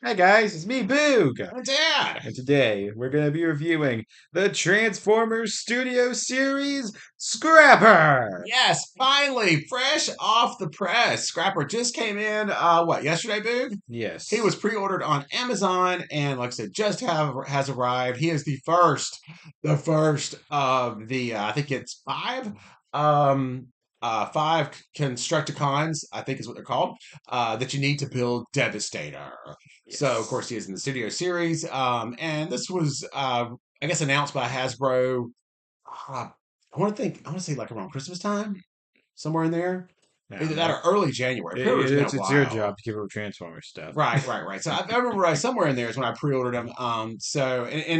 Hi guys, it's me, Boog, My dad. and today we're going to be reviewing the Transformers Studio Series Scrapper. Yes, finally, fresh off the press. Scrapper just came in, yesterday, Boog? He was Yes, pre-ordered on Amazon and like I said, just have has arrived. He is the first of the I think it's um five Constructicons, I think is what they're called, that you need to build Devastator. So of course yes. he is in the studio series. And this was I guess announced by Hasbro. Uh, I want to say like around Christmas time, somewhere in there. I Either don't that know. or early January. It, Pre-order's been a it's your while. job to keep up with Transformers stuff. Right, right, right. So I remember somewhere in there is when I pre-ordered them. And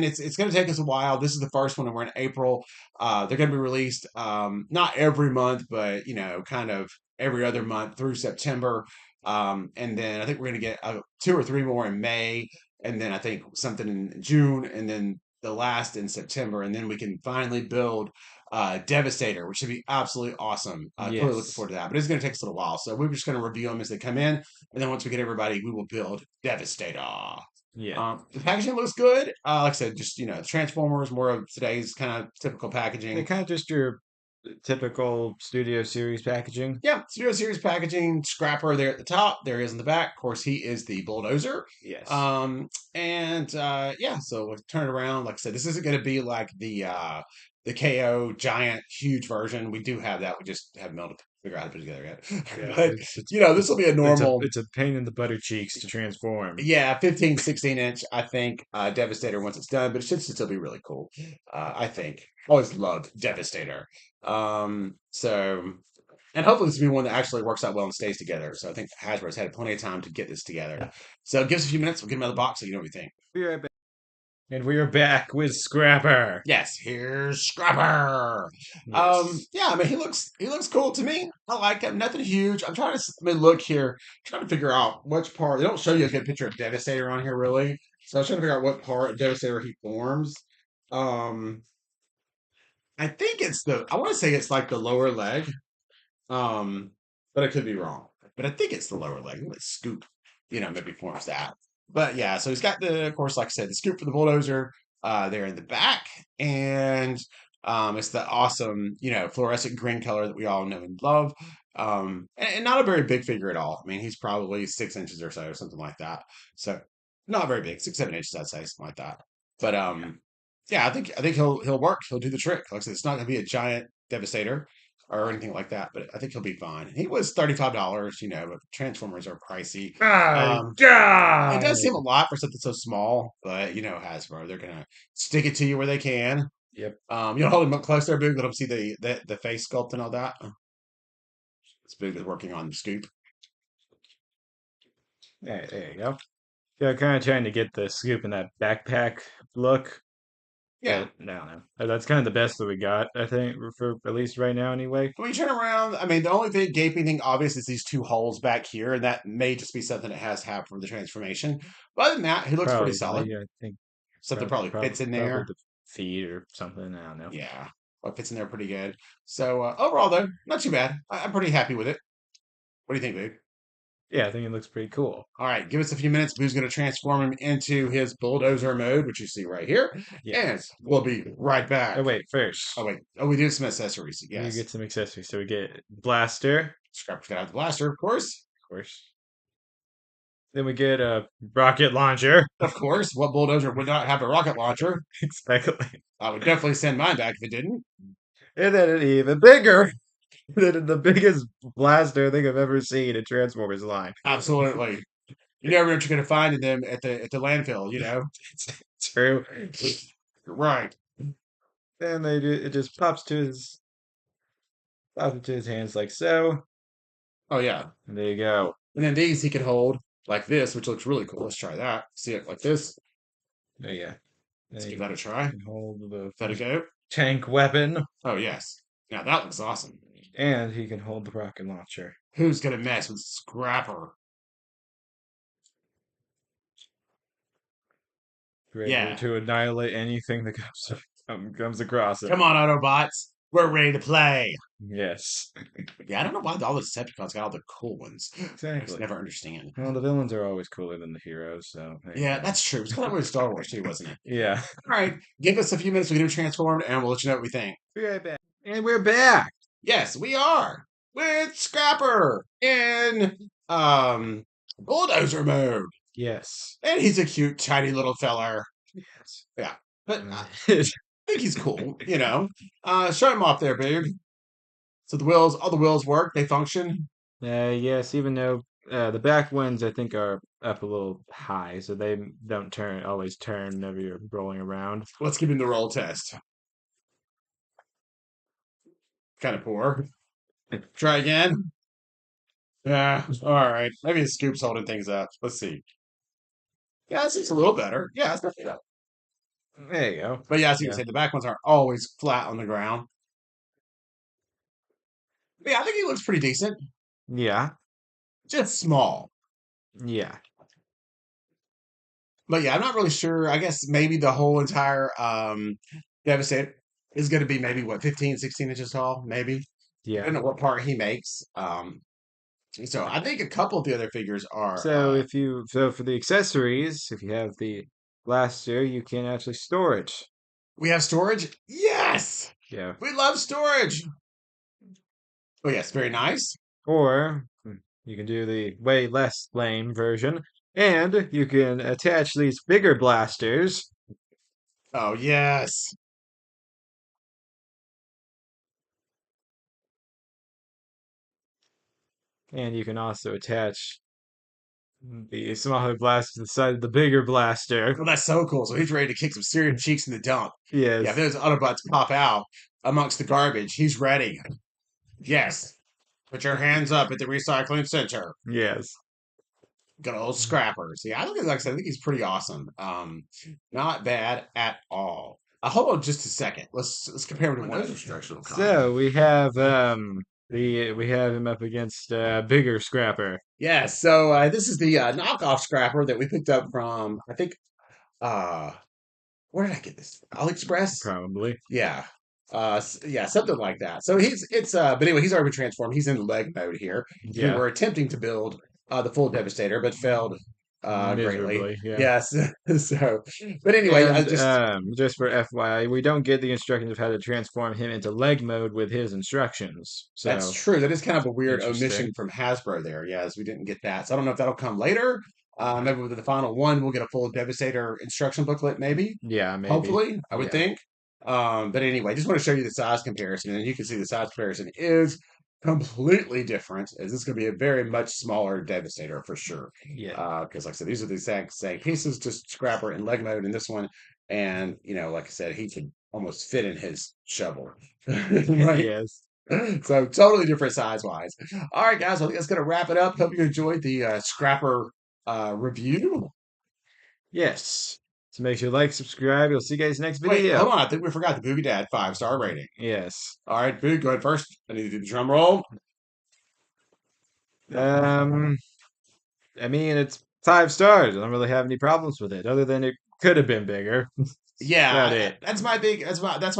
it's going to take us a while. This is the first one, and we're in April. They're going to be released not every month, but kind of every other month through September. And then I think we're going to get two or three more in May, and then I think something in June, and then the last in September, and then we can finally build Devastator, which should be absolutely awesome. Totally looking Yes, forward to that. But it's going to take us a little while, so we're just going to review them as they come in. And then once we get everybody, we will build Devastator. yeah. The packaging looks good. Like I said, just Transformers, more of today's kind of typical They're packaging. kind of just your typical Studio Series packaging. Yeah, Studio Series packaging. Scrapper there at the top. There he is in the back. Of course, he is the bulldozer. Yes. Yeah. So we'll turn it around. Like I said, this isn't going to be like the KO giant huge version. We do have that. We just haven't been able to figure out how to put it together Yeah, yet. But it's this will be a it's a normal. it's a pain in the butter cheeks to transform. Yeah, 15, 16 inch, I think, Devastator once it's done, but it should still be really cool. I think. Always loved Devastator. So, and hopefully this will be one that actually works out well and stays together. So I think Hasbro's had plenty of time to get this together. So give us a few minutes, we'll get him out of the box so you know what we think. Be right back. And we are back with Scrapper. Yes, here's Scrapper. Yes. Yeah, I mean he looks cool to me. I like him. Nothing huge. I'm trying to look here, trying to figure out which part. They don't show you a good picture of Devastator on here really. So I was trying to figure out what part of Devastator he forms. Um, I think it's I want to say it's like the lower leg. Um, but I could be wrong. But I think it's the lower leg. Let's scoop, maybe forms that. But yeah, so he's got of course, like I said, the scoop for the bulldozer there in the back. And it's the awesome, fluorescent green color that we all know and love. And not a very big figure at all. I mean, he's probably 6 inches or so, something like that. So not very big, 6, 7 inches, I'd say, something like that. But yeah, I think he'll work. He'll do the trick. Like I said, it's not gonna be a giant devastator or anything like that, but I think he'll be fine. He was $35, but Transformers are pricey. My Um, it God. does seem a lot for something so small, but Hasbro, they're gonna stick it to you where they can. Yep. Hold him up close there, Boog. Let him see the face sculpt and all that. This Boog is working on the scoop. There you go. Yeah, kind of trying to get the scoop in that backpack look, Yeah. but I don't know. That's kind of the best that we got, I think, for at least right now, anyway. When you turn around, I mean, the only thing gaping thing obvious is these two holes back here, and that may just be something it has to have for the transformation. But other than that, he looks pretty solid. Probably, I think, Something probably fits in probably there. the feet or something. I don't know. Yeah, well, it fits in there pretty good. So overall, though, not too bad. I'm pretty happy with it. What do you think, Boo? Yeah, I think it looks pretty cool. All right, give us a few minutes. Boo's going to transform him into his bulldozer mode, which you see right here, Yeah. and we'll be right Oh back. wait, Oh first wait, we do some accessories. we Yes, get some accessories. So we get blaster, Scrapper's got to have the blaster, of course. of course. Then we get a rocket launcher. Of course, what bulldozer would not have a rocket launcher? Exactly. I would definitely send mine back if it didn't. And then an even bigger, the biggest blaster I think I've ever seen in Transformers line. Absolutely. You never know what you're going to find in them at the landfill. It's true. Right. And it just pops into his hands like so. Oh yeah. And there you go. And then these he can hold like this, which looks really cool. Let's try that. See it like this. There you go. Let's Then give you that a try. can hold the Let it go. tank weapon, Oh yes. Now that looks awesome. and he can hold the rocket launcher. Who's gonna mess with Scrapper? Ready Yeah. to annihilate anything that comes across Come him. on, Autobots. We're ready to play. Yes, Yeah, I don't know why all the Decepticons got all the cool ones. I just exactly. never understand. Well, the villains are always cooler than the heroes, so there you Yeah, go. that's true. It's kind of weird Star Wars too, wasn't it? Yeah. All right, give us a few minutes. We get transformed, and we'll let you know what we think. Be right back. And we're back. Yes, we are with Scrapper in bulldozer mode, Yes. and he's a cute, tiny little feller. Yes. Yeah, but I think he's cool. Show him off there, babe. So all the wheels work. They function. Yes, even though the back ones I think are up a little high, so they don't always turn whenever you're rolling around. Let's give him the roll test. Kind of poor. Try again. Yeah, all right. Maybe his scoop's holding things up. Let's see. Yeah, this is a little better. Yeah, it's definitely better. There you go. But yeah, as you can Yeah. say, the back ones aren't always flat on the ground. But yeah, I think he looks pretty decent. Yeah. Just small. Yeah. But yeah, I'm not really sure. I guess maybe the whole entire Devastator is going to be maybe what 15, 16 inches tall, maybe. Yeah. Depending on what part he makes. So I think a couple of the other figures are So for the accessories, if you have the blaster, you can actually store it. we have storage. Yes! Yeah. We love storage. Oh yes, very nice. Or you can do the way less lame version, and you can attach these bigger blasters, Oh yes. and you can also attach the smaller blaster to the side of the bigger blaster. Oh, that's so cool. So he's ready to kick some serious cheeks in the dump. Yeah, if Yes. those Autobots pop out amongst the garbage, he's ready. Yes. Put your hands up at the recycling center. Yes. Good old scrappers. Yeah, I think like I said, I think he's pretty awesome. Not bad at all. Hold on just a second. Let's compare him to one instructional copy. So we have him up against bigger Scrapper, Yeah, so this is the knockoff scrapper that we picked up from I think uh where did I get this? AliExpress? probably. Yeah. Yeah, something like that. So but anyway, he's already been transformed. He's in leg mode here. We Yeah. were attempting to build the full Devastator, but failed greatly. Miserably, yeah. Yes. So but anyway, I And just just for FYI, we don't get the instructions of how to transform him into leg mode with his instructions. that's So true. That is kind of a weird omission interesting. from Hasbro there. Yes, we didn't get that. So I don't know if that'll come later. Maybe with the final one, we'll get a full Devastator instruction booklet, maybe. Yeah, maybe. Hopefully, I would Yeah. think. But anyway, just want to show you the size comparison, and you can see the size comparison is completely different. As this is going to be a very much smaller Devastator for sure. Yeah. Because like I said, these are the exact same pieces, just scrapper and leg mode in this one, and like I said, he could almost fit in his shovel, right? Yes. So totally different size wise. All right, guys, I think that's going to wrap it up. Hope you enjoyed the scrapper review. Yes. So make sure to like, subscribe. We'll see you guys next Wait, video. hold on. I think we forgot the Boogie Dad 5-star rating. Yes. All right, Boog, go ahead first. I need to do the drum roll. Um, I mean, it's 5 stars. I don't really have any problems with it, other than it could have been bigger. Yeah, About it. that's my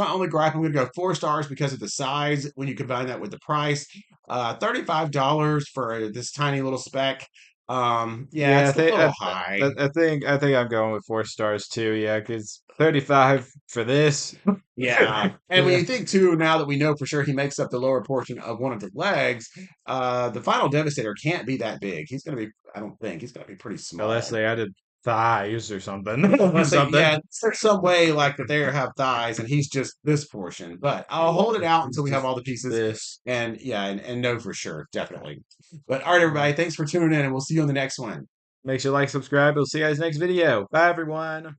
only gripe. I'm gonna go 4 stars because of the size. When you combine that with the price, $35 for this tiny little spec. Yeah, Yeah, it's a little high. I think I'm going with 4 stars too. Yeah, because 35 for this. Yeah, and when Yeah. you think too, now that we know for sure he makes up the lower portion of one of the legs, the final Devastator can't be that big. He's gonna be, I don't think he's gonna be pretty Unless small. they added thighs or something. Or Unless they, something. yeah, there's some way like that they have thighs and he's just this portion. But I'll hold it out It's until we have just all the pieces this. and yeah, and know for sure, definitely. But all right, everybody, thanks for tuning in and we'll see you on the next one. Make sure to like, subscribe. We'll see you guys next video. Bye, everyone.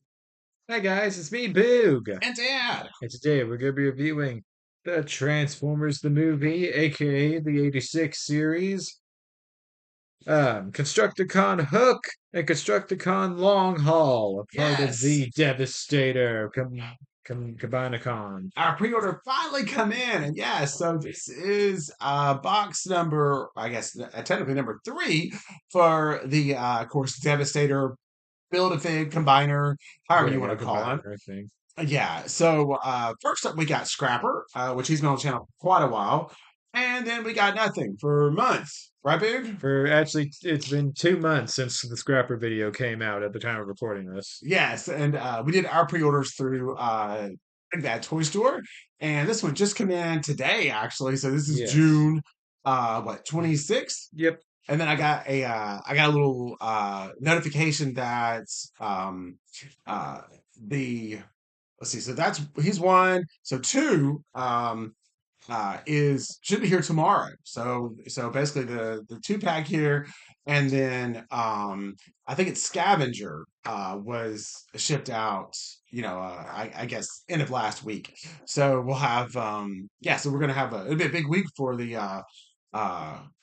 Hi, guys. It's me, Boog. And Dad. And today we're going to be reviewing the Transformers the movie, aka the '86 series, Constructicon Hook and Constructicon Long Haul, a part of Yes. the Devastator Combinicon. Our pre-order finally come in, and yes, so this is box number, I guess, technically number 3 for the, of course, Devastator Build-A-Fig Combiner, however Yeah, you yeah, want to call them. Combiner, I think. Yeah. So first up, we got Scrapper, which he's been on the channel for quite a while, and then we got nothing for months, right, Big? For actually, it's been 2 months since the Scrapper video came out at the time of recording this. Yes, and we did our pre-orders through Big Bad Toy Store, and this one just came in today, actually. So this is Yes. June, what 26th, Yep. and then I got a little notification that uh the let's see, so that's he's one, so two is should be here tomorrow. So basically the two pack here, and then I think it's Scavenger was shipped out. I guess end of last week. So we'll have yeah. So we're gonna have it'll be a big week for the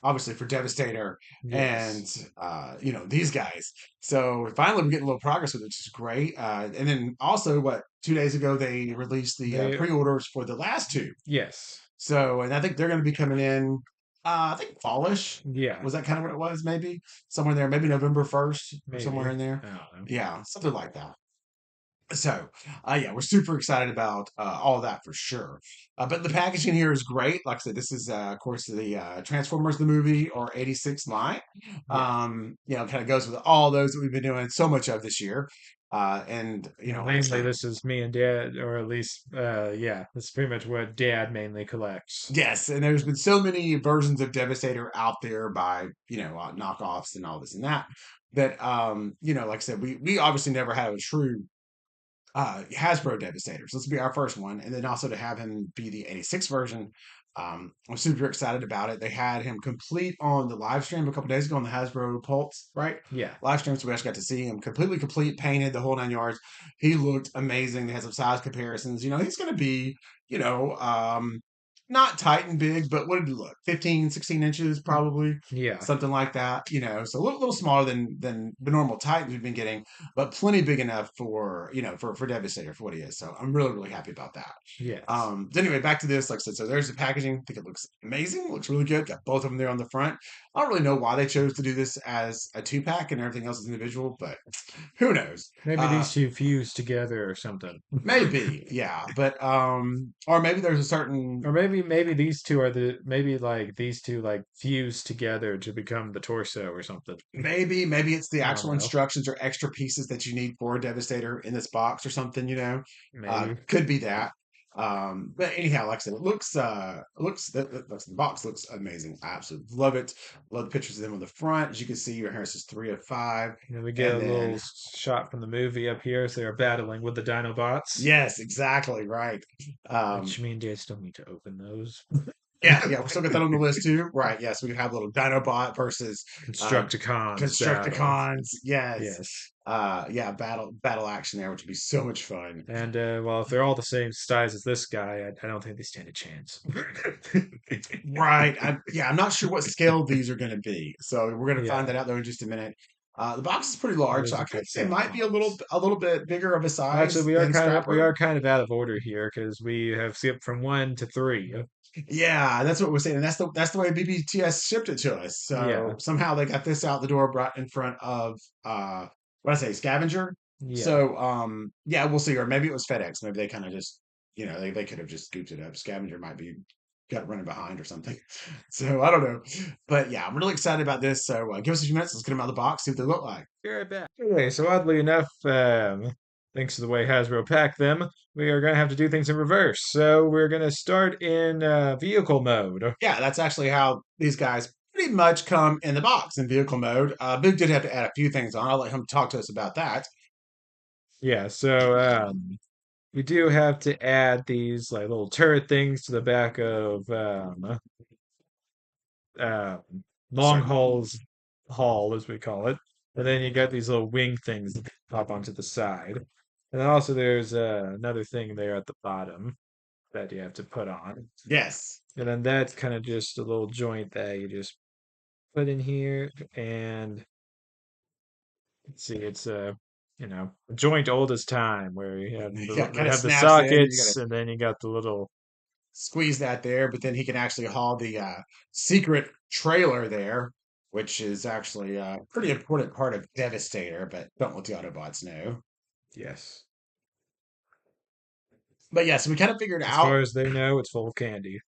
obviously for Devastator and Yes. these guys. So finally we're getting a little progress with it, which is great. And then also what 2 days ago they released the They. pre-orders for the last two. Yes. So, and I think they're going to be coming in, I think fallish. Yeah. Was that kind of what it was? Maybe somewhere in there, maybe November 1st or somewhere Maybe. in there. I don't know. Yeah, something like that. So, yeah, we're super excited about all of that for sure. But the packaging here is great. Like I said, this is, of course, the Transformers the movie or 86 line. Yeah. Kind of goes with all those that we've been doing so much of this year. Like I Mainly, said, this is me and Dad, or at least, yeah, this is pretty much what Dad mainly collects. yes, and there's been so many versions of Devastator out there by knockoffs and all this and that like I said, we obviously never had a true Hasbro Devastator. So this will be our first one, and then also to have him be the '86 version. I'm super excited about it. They had him complete on the live stream a couple days ago on the Hasbro Pulse, right? Yeah. Live stream, so we actually got to see him completely complete, painted the whole 9 yards. He looked amazing. They had some size comparisons. He's going to be, you know, um, not Titan big, but what did he look? 15, 16 inches probably, Yeah. something like that. So a little smaller than the normal Titans we've been getting, but plenty big enough for for Devastator for what he is. So I'm really really happy about that. Yes. So anyway, back to this. Like I said, so there's the packaging. I think it looks amazing. Looks really good. Got both of them there on the front. I don't really know why they chose to do this as a two pack and everything else is individual, but who knows? Maybe these two fused together or something. Maybe, yeah, but or maybe there's a certain Or maybe these two are maybe like these two like fused together to become the torso or something. maybe it's the I don't actual know. instructions or extra pieces that you need for a Devastator in this box or something. Maybe. Could be that. But anyhow, like I said, the box looks amazing. I absolutely love it. Love the pictures of them on the front. As you can see, your Harris is 3 of 5, And then we get and a little then shot from the movie up here, so they're battling with the Dinobots, yes, exactly right. which Um, me and Dad still need to open those. yeah, we still got that on the list too. Right, yes, we can have a little Dinobot versus uh, Constructicons battle. Constructicons. Yes. Yes. Yeah, battle action there, which would be so much fun. And well, if they're all the same size as this guy, I don't think they stand a chance. Right. I'm not sure what scale these are going to be. So we're going to find Yeah, that out though in just a minute. The box is pretty that large, so is I a could good say it size might be box. a little bit bigger of a Well, actually, size than we Scrapper. are kind of out of order here because we have skipped from one to three. Yeah, that's what we're saying, and that's the way BBTS shipped it to us. So Yeah, somehow they got this out the door, brought in front of what I say, Scavenger. yeah, So yeah, we'll see. Or maybe it was FedEx. Maybe they kind of just they could have just scooped it up. Scavenger might be got running behind or something. So I don't know, but yeah, I'm really excited about this. So give us a few minutes. Let's get them out of the box, see what they look like. be right back. Okay, so oddly enough, thanks to the way Hasbro packed them, we are going to have to do things in reverse. So we're going to start in vehicle mode. Yeah, that's actually how these guys pretty much come in the box in vehicle mode. Big did have to add a few things on. I'll let him talk to us about that. Yeah, so we do have to add these like little turret things to the back of uh, long Certainly. hauls haul as we call it, and then you got these little wing things that pop onto the side, and then also there's another thing there at the bottom that you have to put on, Yes. and then that's kind of just a little joint that you just put in here, and let's see, it's a joint old as time where you have Yeah, they kind of have the snaps in. You got sockets, to and then you got the little. squeeze that there, but then he can actually haul the secret trailer there, which is actually a pretty important part of Devastator, but don't let the Autobots know. Yes. But yeah, so we kind of figured As out. far as they know, it's full of candy.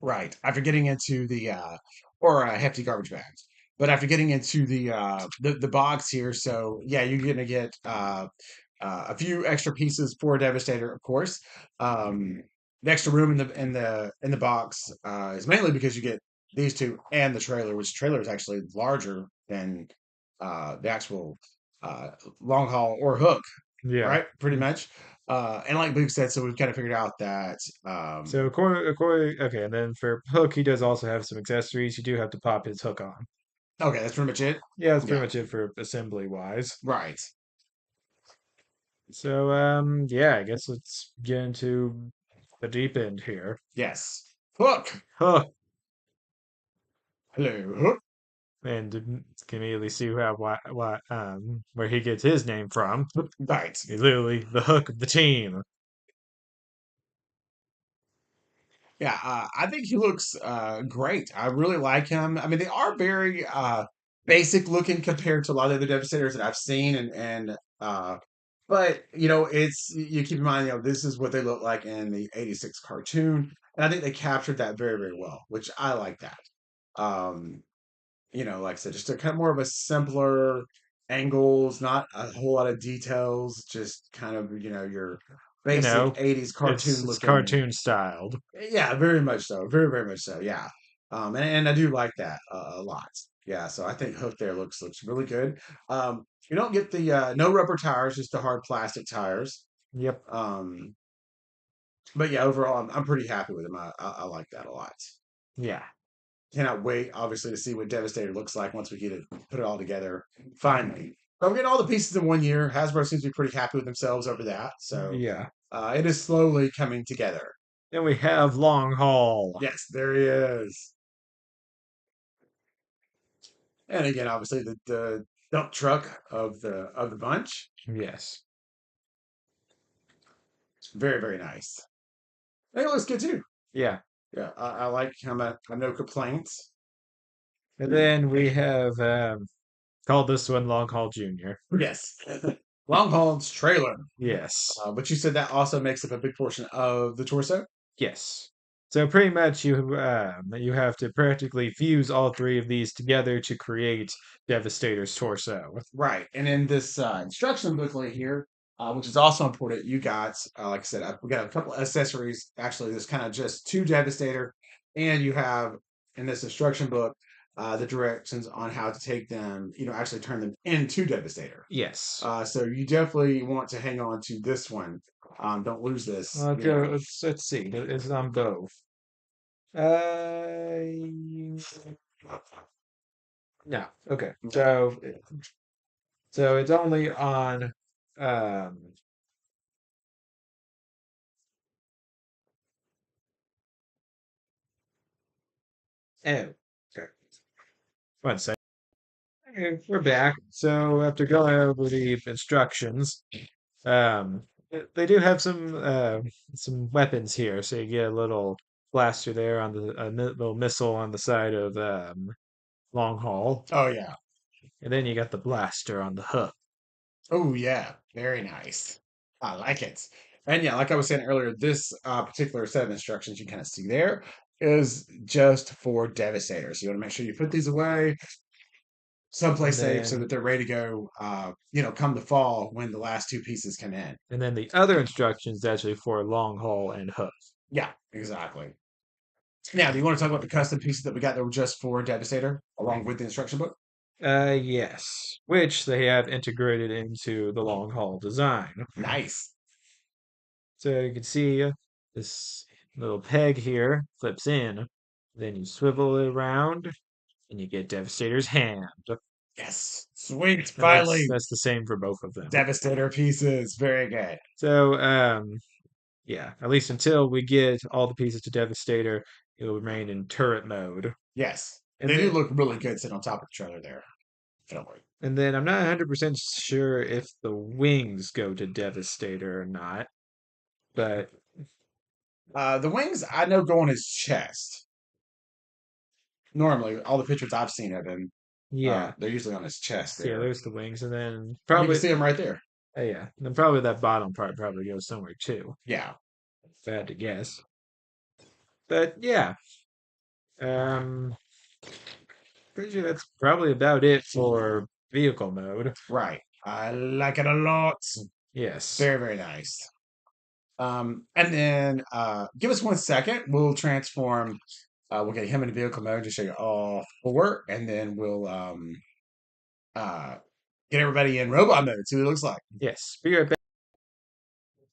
Right. After getting into the or hefty garbage bags. But after getting into the box here, so yeah, you're gonna get a few extra pieces for Devastator, of course. Um, the extra room in the box is mainly because you get these two and the trailer, which trailer is actually larger than the actual uh, long haul or hook, Yeah. right? Pretty much. And like Luke said, so we've kind of figured out that So according, okay, and then for Hook, he does also have some accessories. You do have to pop his hook on. okay, that's pretty much it. Yeah, that's pretty Yeah, much it for assembly wise. right. So yeah, I guess let's get into the deep end here. Yes. Hook. Hook, Hello, Hook. and can immediately see how what where he gets his name from. Right. He's literally the hook of the team. Yeah, I think he looks great. I really like him. I mean, they are very basic looking compared to a lot of the Devastators that I've seen, but you know, it's you keep in mind, you know, this is what they look like in the '86 cartoon, and I think they captured that very, very well, which I like that. Um, you know, like I said, just a kind of more of a simpler angles, not a whole lot of details, just kind of, you know, your You basic know, 80s cartoon it's looking. cartoon styled. Yeah, very much so. Very, very much so. Yeah. And I do like that a lot. Yeah, so I think Hook there looks really good. You don't get the no rubber tires, just the hard plastic tires. Yep. Um, but yeah, overall, I'm pretty happy with them. I like that a lot. Yeah. Cannot wait, obviously, to see what Devastator looks like once we get it put it all together. Finally, but we're getting all the pieces in 1 year. Hasbro seems to be pretty happy with themselves over that. So Yeah. it is slowly coming together. Then we have long haul. Yes, there he is. And again, obviously, the dump truck of the bunch. Yes. Very, very nice. I think it looks good too. Yeah. Yeah, I like him. I have no complaints. And then we have called this one Long Haul Junior. Yes. Long Haul's trailer. Yes. But you said that also makes up a big portion of the torso. Yes. So pretty much you have to practically fuse all three of these together to create Devastator's torso. Right. And in this instruction booklet here, which is also important, you got, like I said, we got a couple accessories. Actually, there's kind of just two Devastator, and you have in this instruction book the directions on how to take them, you know, actually turn them into Devastator. Yes. So you definitely want to hang on to this one. Don't lose this. I'll You know. go. Let's see. It's on both. Uh, no. Okay. So it's only on um oh, okay. One second. Okay, we're back. So after going over the instructions, um, they do have some weapons here. So you get a little blaster there on little missile on the side of long haul, Oh yeah. and then you got the blaster on the hook. Oh yeah, very nice. I like it. And yeah, like I was saying earlier, this particular set of instructions you kind of see there is just for Devastator. So you want to make sure you put these away And someplace safe so then that they're ready to go. You know, come the fall when the last two pieces come in. and then the other instructions actually for long haul and hook. Yeah, exactly. Now, do you want to talk about the custom pieces that we got that were just for Devastator, along with the instruction book? Yes, which they have integrated into the long haul design. Nice. So you can see this little peg here flips in, then you swivel it around, and you get Devastator's hand. Yes. Sweet. And that's Finally, that's the same for both of them. Devastator pieces. Very good. So yeah, at least until we get all the pieces to Devastator, it'll remain in turret mode. Yes. And They do then look really good sitting on top of the trailer there. Definitely. and then I'm not 100% sure if the wings go to Devastator or not, but The wings, I know, go on his chest. Normally, all the pictures I've seen of him, yeah. they're usually on his chest So yeah, there. there's the wings, and then And you can probably see them right there. yeah, and then probably that bottom part probably goes somewhere too. Yeah. bad to guess. But yeah, um, pretty sure that's probably about it for vehicle mode. Right. I like it a lot. Yes. Very, very nice. And then give us 1 second. We'll transform. We'll get him into vehicle mode to show you all four, and then we'll uh, get everybody in robot mode. See what it looks like. Yes. Be right back.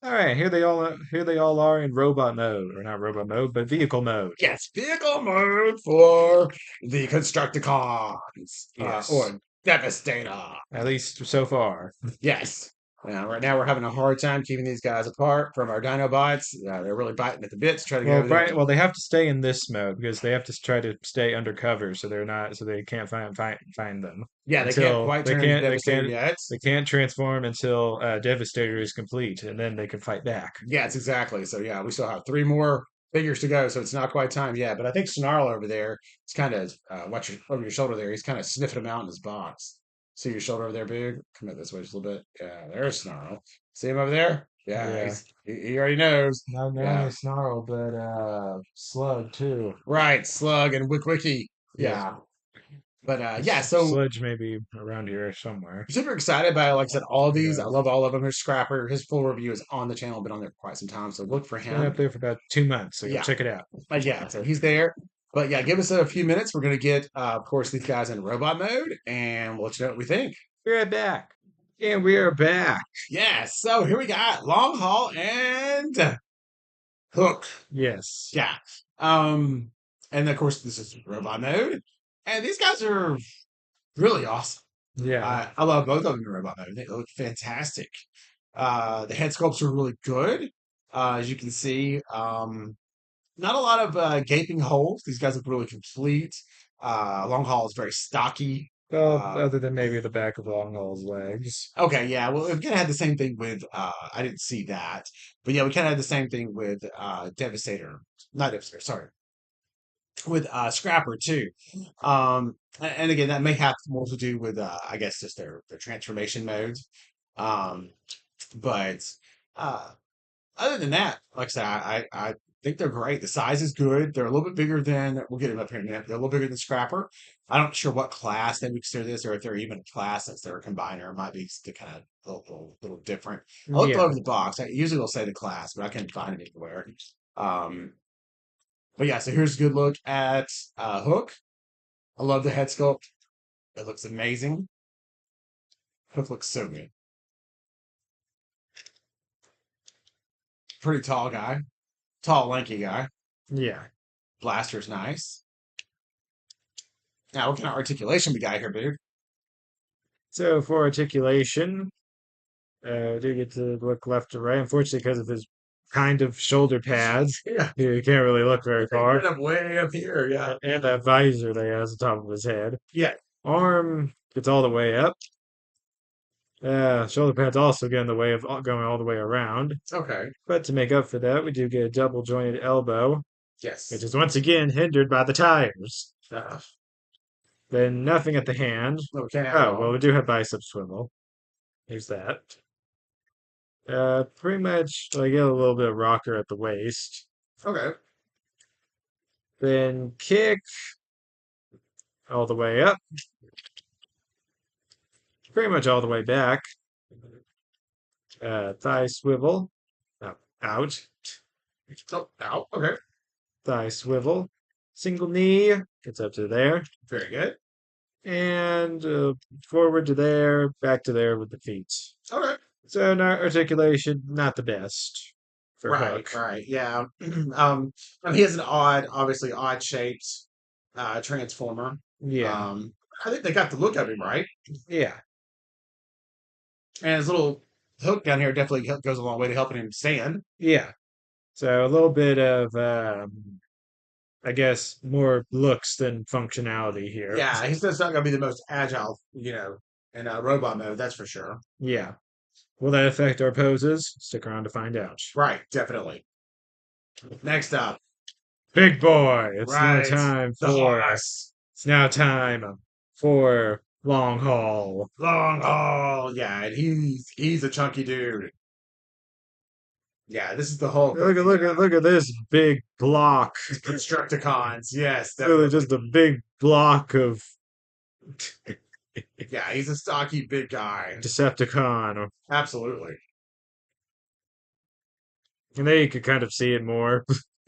All right, here they all are in robot mode, or not robot mode, but vehicle mode. Yes, vehicle mode for the Constructicons Yes. or Devastator. At least so far. Yes. Right now we're having a hard time keeping these guys apart from our Dinobots. They're really biting at the bits, trying to get Well, over there. Brian, well, they have to stay in this mode because they have to try to stay undercover, so they can't find them Yeah, they can't until quite turn into Devastator yet. they can't transform until Devastator is complete, and then they can fight back. Yes, exactly. So yeah, we still have three more figures to go, so it's not quite time yet. But I think Snarl over there is kind of watch over your shoulder there. He's kind of sniffing them out in his box. See your shoulder over there, big? Come in this way just a little bit. Yeah, there's Snarl. See him over there? Yeah, Yeah, he already knows. not Yeah, only Snarl, but Slug too. right. Slug and Wiki. Yes, Yeah, but yeah. So Sludge may be around here somewhere. super excited by, like I said, all of these. I Yeah, love all of them. Here's Scrapper. His full review is on the channel, been on there for quite some time. So look for it's been up him. there for about 2 months, so go Yeah, check it out. yeah, so he's there. But yeah, give us a few minutes. We're gonna get, of course, these guys in robot mode, and we'll let you know what we think. Be right back, and we are back. Yeah, so here we got Long Haul and Hook. Yes. Yeah, and of course this is robot mode, and these guys are really awesome. Yeah. I love both of them in robot mode. They look fantastic. The head sculpts are really good, as you can see. Not a lot of gaping holes. These guys look really complete. Long Haul is very stocky. Well, other than maybe the back of Longhall's legs. Okay, yeah. Well, we kind of had the same thing with. I didn't see that, but yeah, we kind of had the same thing with Devastator. Not Devastator. Sorry, with Scrapper too. And again, that may have more to do with, I guess, just their transformation modes. Um, but uh, other than that, like I said, I think they're great. The size is good. They're a little bit bigger than, we'll get them up here in a minute. They're a little bigger than Scrapper. I'm not sure what class they would consider this, or if they're even a class since they're a combiner. It might be the kind of little different. I looked all Yeah. over the box. Usually they'll say the class, but I couldn't find it anywhere. Um, but yeah, so here's a good look at Hook. I love the head sculpt. It looks amazing. Hook looks so good. Pretty tall guy. Tall, lanky guy. Yeah. Blaster's nice. Now, what kind of articulation we got here, dude? So for articulation, do get to look left to right. Unfortunately, because of his kind of shoulder pads, Yeah, you can't really look very far. right up way up here. Yeah, And that visor they has on top of his head. yeah. Arm gets all the way up. Shoulder pads also get in the way of going all the way around. Okay. But to make up for that, we do get a double jointed elbow, which Yes. is once again hindered by the tires. Uh, Then nothing at the hand. no, can't have it Oh, well, all. we do have bicep swivel. Here's that. Pretty much, I get a little bit of rocker at the waist. Okay. Then kick all the way up, pretty much all the way back. Thigh swivel, out, Oh, ow. Okay. thigh swivel, single knee, gets up to there, Very good. and forward to there, back to there with the feet. Okay. So, articulation, not the best for Right. Hook. Right. Yeah. He has an obviously odd shaped transformer. Yeah, I think they got the look of him right, yeah, and his little hook down here definitely goes a long way to helping him stand. yeah. So, a little bit of, I guess, more looks than functionality here. Yeah, he's just not going to be the most agile, in robot mode. That's for sure. Yeah. Will that affect our poses? Stick around to find out. Right, definitely. Next up, Big boy, it's now right, time the for horse. it's now time for long haul. Long haul. Yeah, and he's a chunky dude. Yeah, this is the Hulk. Look at this big block. Constructicons. Yes, Really definitely. just a big block of Yeah, he's a stocky big guy. Decepticon. Absolutely. And there you could kind of see it more.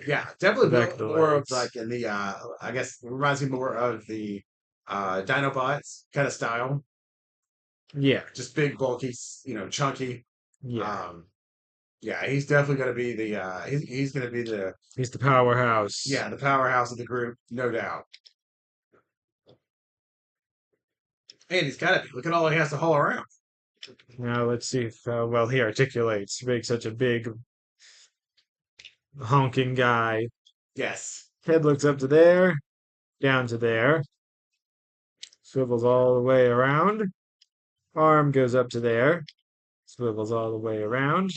Yeah, The definitely back of the more of legs. like in the I guess reminds me more of the Dinobots kind of style. Yeah, Just big, bulky, chunky. yeah. Um yeah, he's definitely gonna be the he's gonna be the He's the powerhouse. yeah, the powerhouse of the group, no doubt. And he's gotta be. Look at all he has to haul around. Now let's see if how well he articulates. He makes such a big honking guy. Yes. Head looks up to there, down to there, swivels all the way around. Arm goes up to there, swivels all the way around.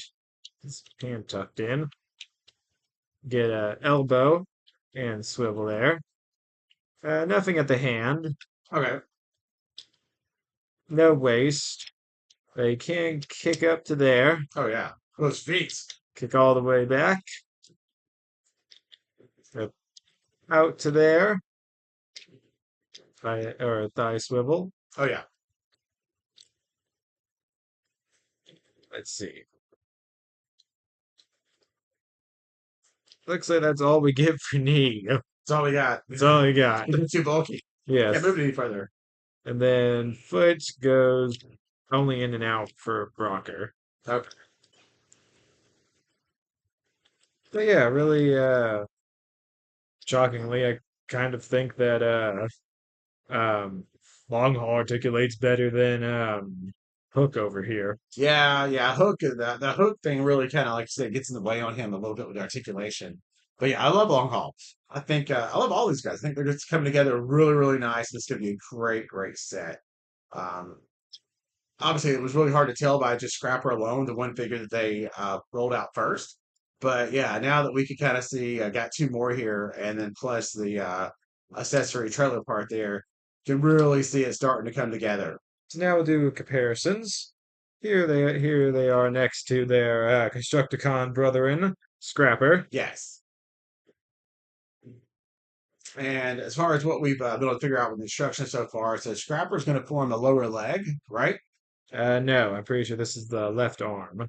His hand tucked in. Get a elbow and swivel there. Nothing at the hand. Okay. No waist. They can kick up to there. Oh yeah. Those feet. Kick all the way back. Up, out to there. Or a thigh swivel. Oh yeah. Let's see. Looks like that's all we get for knee. That's all we got. That's all we got. Too bulky. Can't Yes. move it any further. And then foot goes only in and out for Brocker. Okay. But yeah, really shockingly, I kind of think that long haul articulates better than Hook over here. Yeah, yeah. Hook the hook thing really kind of like I said gets in the way on him a little bit with articulation. But yeah, I love long haul. I think I love all these guys. I think they're just coming together really, really nice. This is gonna be a great, great set. Um, Obviously it was really hard to tell by just Scrapper alone, the one figure that they rolled out first. But yeah, now that we can kind of see, I got two more here, and then plus the accessory trailer part there, can really see it starting to come together. So now we'll do comparisons. Here they are next to their Constructicon brethren, Scrapper. Yes. And as far as what we've been able to figure out with the instructions so far, it says Scrapper's going to form the lower leg, right? No, I'm pretty sure this is the left arm.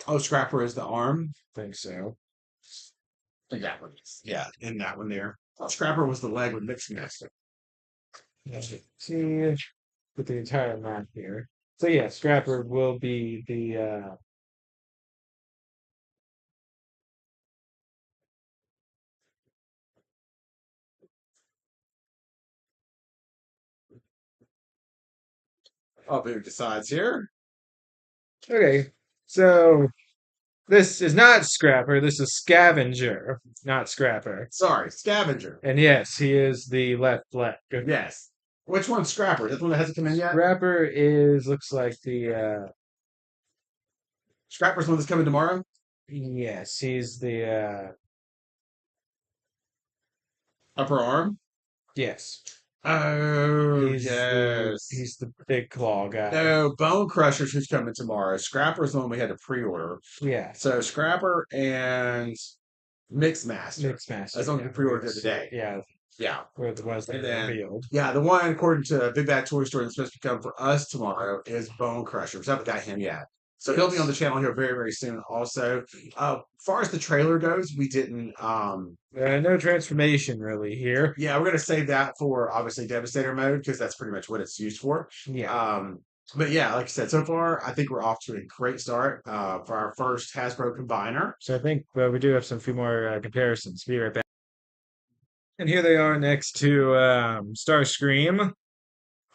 Oh, Scrapper is the arm. Think so. I think that one is. Yeah, in that one there. Oh, Scrapper was the leg with mixed master. Let's see, put the entire map here. So yeah, Scrapper will be the I'll move the sides here. okay. So this is not Scrapper. This is Scavenger, not Scrapper. Sorry, Scavenger. And yes, he is the left leg. Yes. Which one's Scrapper? Is that the one that hasn't come in yet? Scrapper is looks like the Scrapper's the one that's coming tomorrow? yes, he's the Upper arm? yes. Oh, He's yes. he's the big claw guy. No, Bone Crusher's who's coming tomorrow. Scrapper's the one we had to pre-order. Yeah. So Scrapper and Mixmaster. Mixed Master. That's the one we pre-ordered today. Yeah, Yeah. where the was And then, revealed. yeah, the one according to Big Bad Toy Store that's supposed to come for us tomorrow is Bone Crusher. We haven't got him yet. So he'll be on the channel here very, very soon also. As far as the trailer goes, we didn't No transformation really here. yeah, we're gonna save that for obviously Devastator mode because that's pretty much what it's used for. Yeah. But yeah, like I said, so far I think we're off to a great start for our first Hasbro combiner. So I think we do have some few more comparisons. Be right back. And here they are next to Starscream,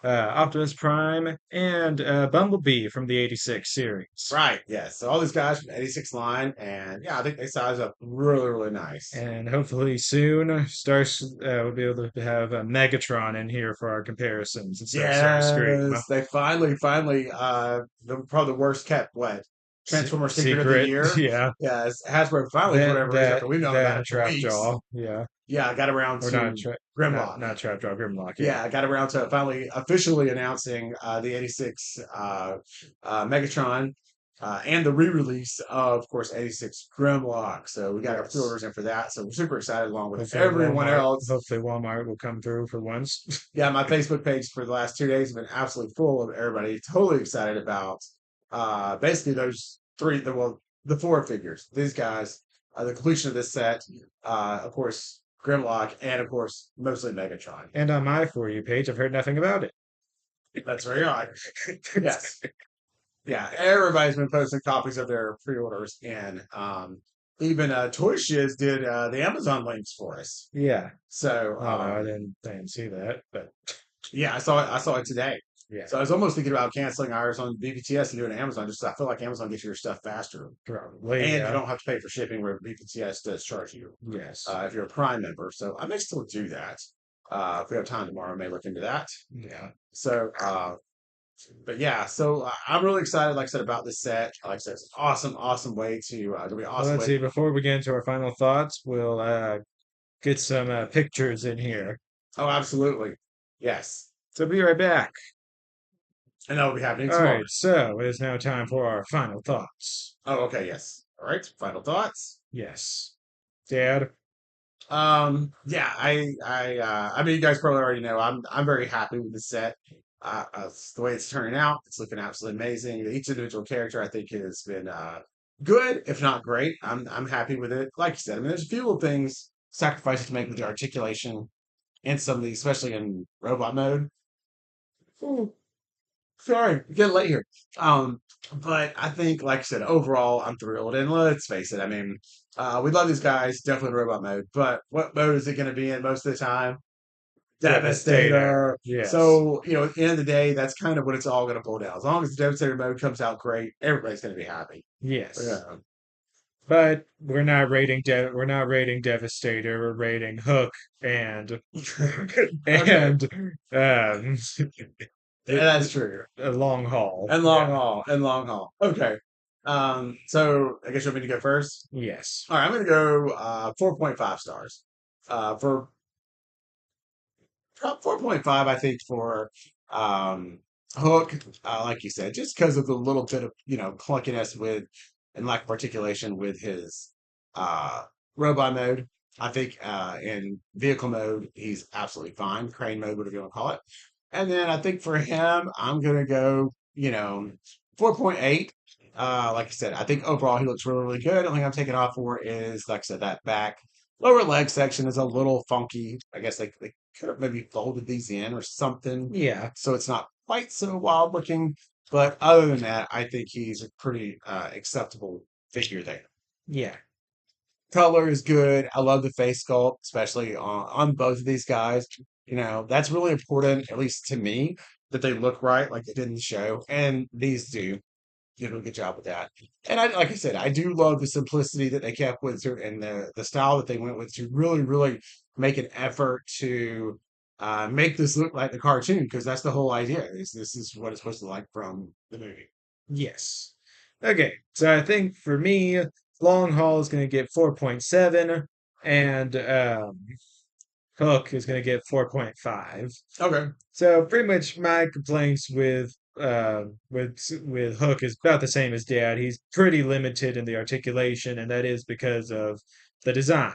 Optimus Prime, and Bumblebee from the '86 series. Right, yes. So all these guys from the 86 line, and yeah, I think they size up really, really nice. And hopefully soon, we'll be able to have Megatron in here for our comparisons instead of Starscream. Yes, they finally, probably the worst kept Transformer Secret of the Secret, Year. yeah. Yes, Hasbro finally, for whatever reason, after we've known about it for weeks. Trapjaw, yeah. Yeah, I got around Or to not Grimlock. not Trapjaw, Grimlock, Yeah, yeah. I got around to finally officially announcing the 86 Megatron. and the re-release of course, 86 Grimlock. So we got our Yes. pre-orders in for that. So we're super excited along with Hopefully everyone Walmart, else. hopefully Walmart will come through for once. Yeah, my Facebook page for the last 2 days has been absolutely full of everybody totally excited about basically those three, the four figures. These guys, the completion of this set, of course, Grimlock, and of course, mostly Megatron. And on my For You page, I've heard nothing about it. That's very odd. Yes. Yeah, everybody's been posting copies of their pre-orders, and even Toy Shiz did the Amazon links for us. Yeah. So Oh no, I didn't see that, but yeah, I saw it. I saw it today. yeah, So I was almost thinking about canceling ours on BBTS and doing Amazon. Just 'cause I feel like Amazon gets your stuff faster, probably, and you yeah. don't have to pay for shipping where BBTS does charge you Yes. if you're a Prime member. So I may still do that. If we have time tomorrow, I may look into that. Yeah. So, but yeah, so I'm really excited, like I said, about this set. Like I said, it's an awesome, awesome way to, it'll be an Well, awesome let's way. see. Before we get into our final thoughts, we'll get some pictures in here. Oh, absolutely. Yes. So be right back. And that will be happening All tomorrow. right. So it is now time for our final thoughts. Oh, okay. Yes. All right. Final thoughts. Yes, Dad. Yeah, I mean, you guys probably already know I'm very happy with the set. It's the way it's turning out. It's looking absolutely amazing. Each individual character I think has been good, if not great. I'm happy with it. Like you said, I mean, there's a few little things, sacrifices to make with the articulation and some of these, especially in robot mode. Ooh, sorry, getting late here. Um, but I think, like I said, overall, I'm thrilled. And let's face it, I mean, we love these guys, definitely in robot mode. But what mode is it going to be in most of the time? Devastator. Devastator. Yes. So, at the end of the day, that's kind of what it's all going to pull down. As long as the Devastator mode comes out great, everybody's going to be happy. Yes. Yeah. But we're not rating Devastator, we're rating Hook and Okay. and um That's true. a long haul. And long Yeah. haul. And long haul. Okay. So I guess you want me to go first? Yes. All right, I'm going to go 4.5 stars. For 4.5, I think, for um, Hook, like you said, just because of the little bit of, clunkiness with and lack of articulation with his uh, robot mode. I think in vehicle mode, he's absolutely fine. Crane mode, whatever you want to call it. And then I think for him, I'm going to go, 4.8. Like I said, I think overall he looks really, really good. The only thing I'm taking off for is, like I said, that back lower leg section is a little funky. I guess they could have maybe folded these in or something, Yeah. so it's not quite so wild looking. But other than that, I think he's a pretty acceptable figure there. Yeah. Color is good. I love the face sculpt, especially on both of these guys. That's really important, at least to me, that they look right, like they did in the show, and these do. You do a good job with that. And like I said, I do love the simplicity that they kept with and the style that they went with to really, really make an effort to make this look like the cartoon, because that's the whole idea. Is this is what it's supposed to look like from the movie. Yes. Okay. So I think for me, long haul is going to get 4.7 and Hook is going to get 4.5. Okay. So pretty much my complaints with Hook is about the same as Dad. He's pretty limited in the articulation, and that is because of the design.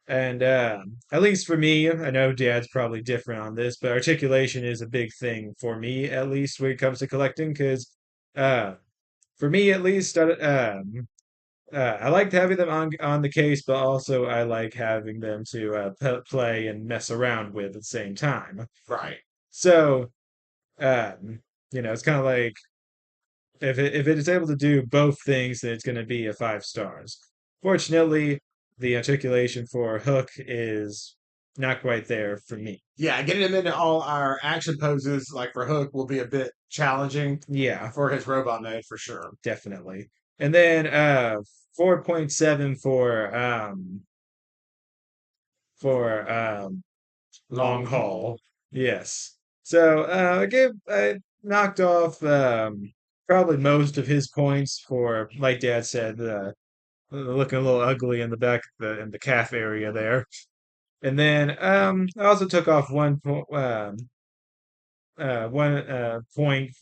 And at least for me, I know Dad's probably different on this, but articulation is a big thing for me, at least when it comes to collecting. Because uh, for me, at least, I liked having them on the case, but also I like having them to play and mess around with at the same time. Right. So, it's kind of like if it is able to do both things, then it's going to be a 5 stars. Fortunately, the articulation for Hook is not quite there for me. Yeah, getting him into all our action poses, like for Hook, will be a bit challenging Yeah, for his robot mode for sure. definitely. And then 4.7 for long Long haul. haul. Yes. So I knocked off probably most of his points for, like Dad said, looking a little ugly in the back in the calf area there. And then I also took off one point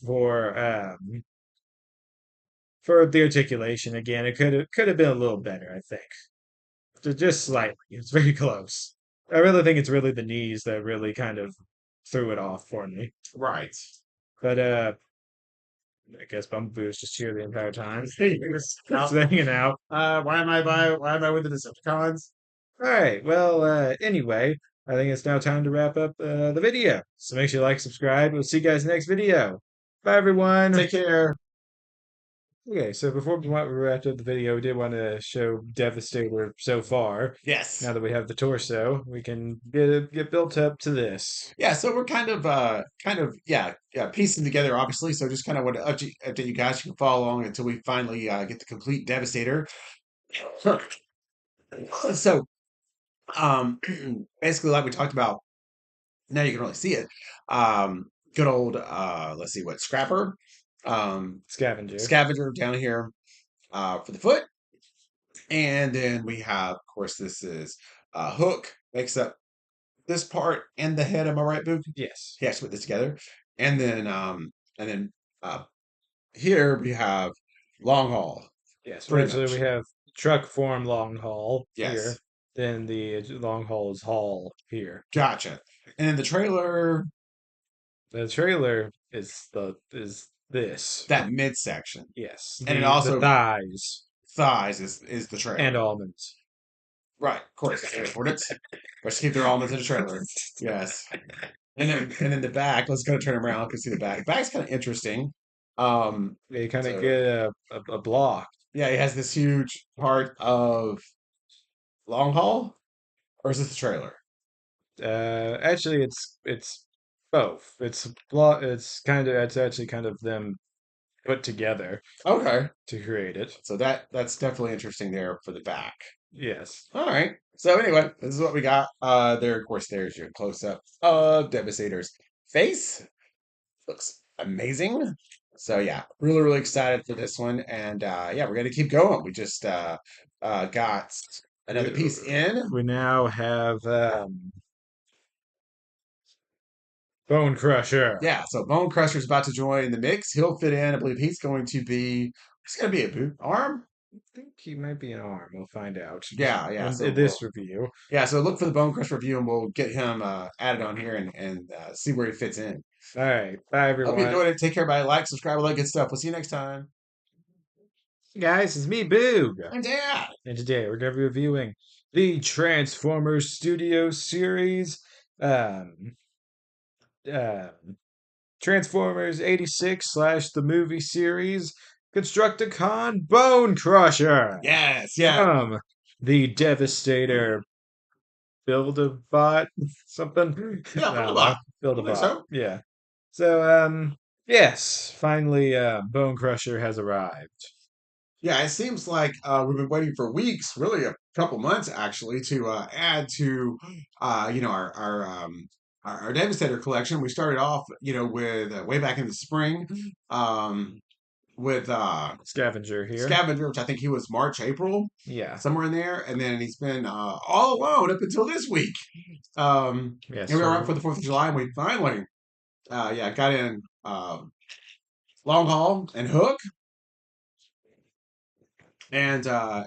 for for the articulation again, it could have been a little better, I think. Just slightly. It's very close. I really think it's really the knees that really kind of threw it off for me. Right. But I guess Bumblebee was just here the entire time. Just Now, hanging out. why am I with the Decepticons? All right. Well, anyway, I think it's now time to wrap up the video. So make sure you like, subscribe. We'll see you guys next video. Bye, everyone. Take care. Okay, so before we wrap up the video, we did want to show Devastator so far. Yes. Now that we have the torso, we can get built up to this. Yeah, so we're kind of piecing together, obviously. So just kind of want to update you guys. You can follow along until we finally get the complete Devastator. So, basically, like we talked about, now you can really see it. Good old, let's see what Scrapper, Scavenger. Scavenger down here for the foot, and then we have, of course, this is Hook makes up this part and the head. Am I right, Boog? Yes. He actually put this together, and then uh, here we have Long Haul. Yes. Pretty Originally, much. we have truck form long haul here. Yes, Then the long haul is haul here. gotcha. And then the trailer, The trailer is this. that midsection, Yes. and it The also thighs thighs is the and trailer. almonds. Right, of course, can't afford it. Let's keep their almonds in the trailer. Yes, and then the back. Let's go turn around. Let's see the back. The back's kind of interesting. You kind of So get a block. yeah, it has this huge part of long haul, or is this the trailer? Actually, it's both. It's actually kind of them put together Okay, to create it. so that's definitely interesting there for the back. Yes. All right. So anyway, this is what we got. There, of course, there's your close up of Devastator's face. Looks amazing. So yeah, really, really excited for this one, and yeah, we're gonna keep going. We just got another We, piece in. we now have Bone Crusher. Yeah, so Bone Crusher's about to join the mix. He'll fit in. I believe he's going to be. He's going to be a boot arm. I think he might be an arm. We'll find out Yeah, yeah. So in this review. yeah, so look for the Bone Crusher review, and we'll get him added on here and see where he fits in. All right. Bye, Hope you everyone. enjoyed it. Take care, everybody. Like, subscribe, all that good stuff. We'll see you next time. Hey guys, it's me, Boog. And Dad. And today we're going to be reviewing the Transformers Studio Series. Um, um, Transformers 86 slash the movie series Constructicon Bone Crusher Yes, yeah. from the Devastator Build-A-Bot something. Yeah, I build a don't bot. know. I think Build-A-Bot. so. Yeah. So yes, finally Bone Crusher has arrived. Yeah, it seems like we've been waiting for weeks, really a couple months actually, to add to our Devastator collection. We started off, with way back in the spring, um, with Scavenger here. Scavenger, which I think he was March, April, Yeah. somewhere in there, and then he's been all alone up until this week. Yes. And we were out for the 4th of July, and we finally, got in Long Haul and Hook. And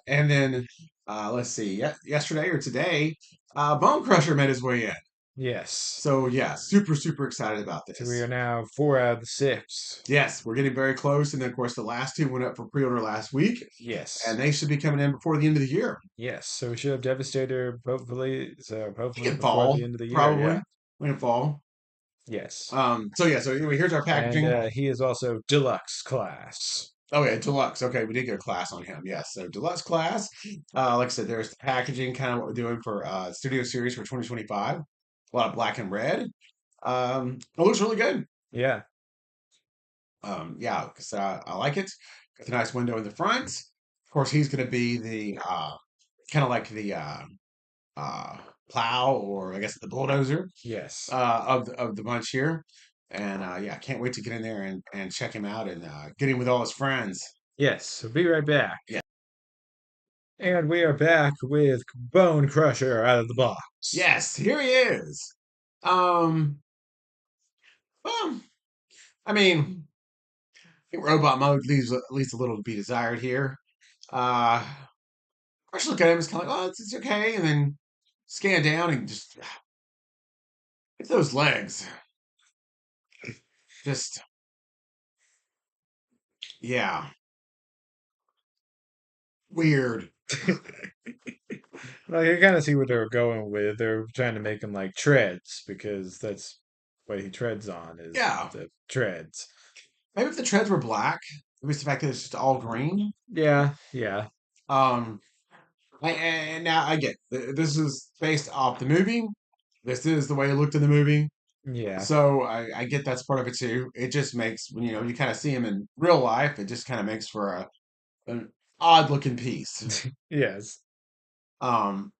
then let's see, yesterday or today, Bone Crusher made his way in. Yes. So yeah, super super excited about So we this. are now 4 out of the 6. Yes, we're getting very close, and then of course the last two went up for pre-order last week, Yes. and they should be coming in before the end of the year. Yes. So we should have Devastator hopefully. So hopefully In before fall, the end of the year. probably Yeah. in fall. Yes. So yeah, so anyway, here's our packaging. And he is also deluxe class. Oh yeah, deluxe. Okay, we did get a class on him. Yes, so deluxe class. Like I said, there's the packaging, kind of what we're doing for Studio Series for 2025. A lot of black and red. It looks really good. Yeah. Yeah, because I like it. Got the nice window in the front. Of course, he's going to be the kind of like the uh, plow, or I guess the bulldozer Yes. of the bunch here. And yeah, can't wait to get in there and check him out and get him with all his friends. Yes. So be right back. Yeah. And we are back with Bone Crusher out of the box. Yes, here he is. Well, I mean, think robot mode leaves at least a little to be desired here. Uh, First look at him, it's kind of like, oh, it's okay, and then scan down and just it's those legs. Just yeah, weird. Like I kind of see what they're going with. They're trying to make him like treads because that's what he treads on is Yeah, the treads. maybe if the treads were black, maybe it's the fact that it's just all green. Yeah, yeah, Um, and now I get this is based off the movie. This is the way it looked in the movie. yeah, So I get that's part of it too. It just makes when you kind of see him in real life, it just kind of makes for an odd looking piece. yes, Um,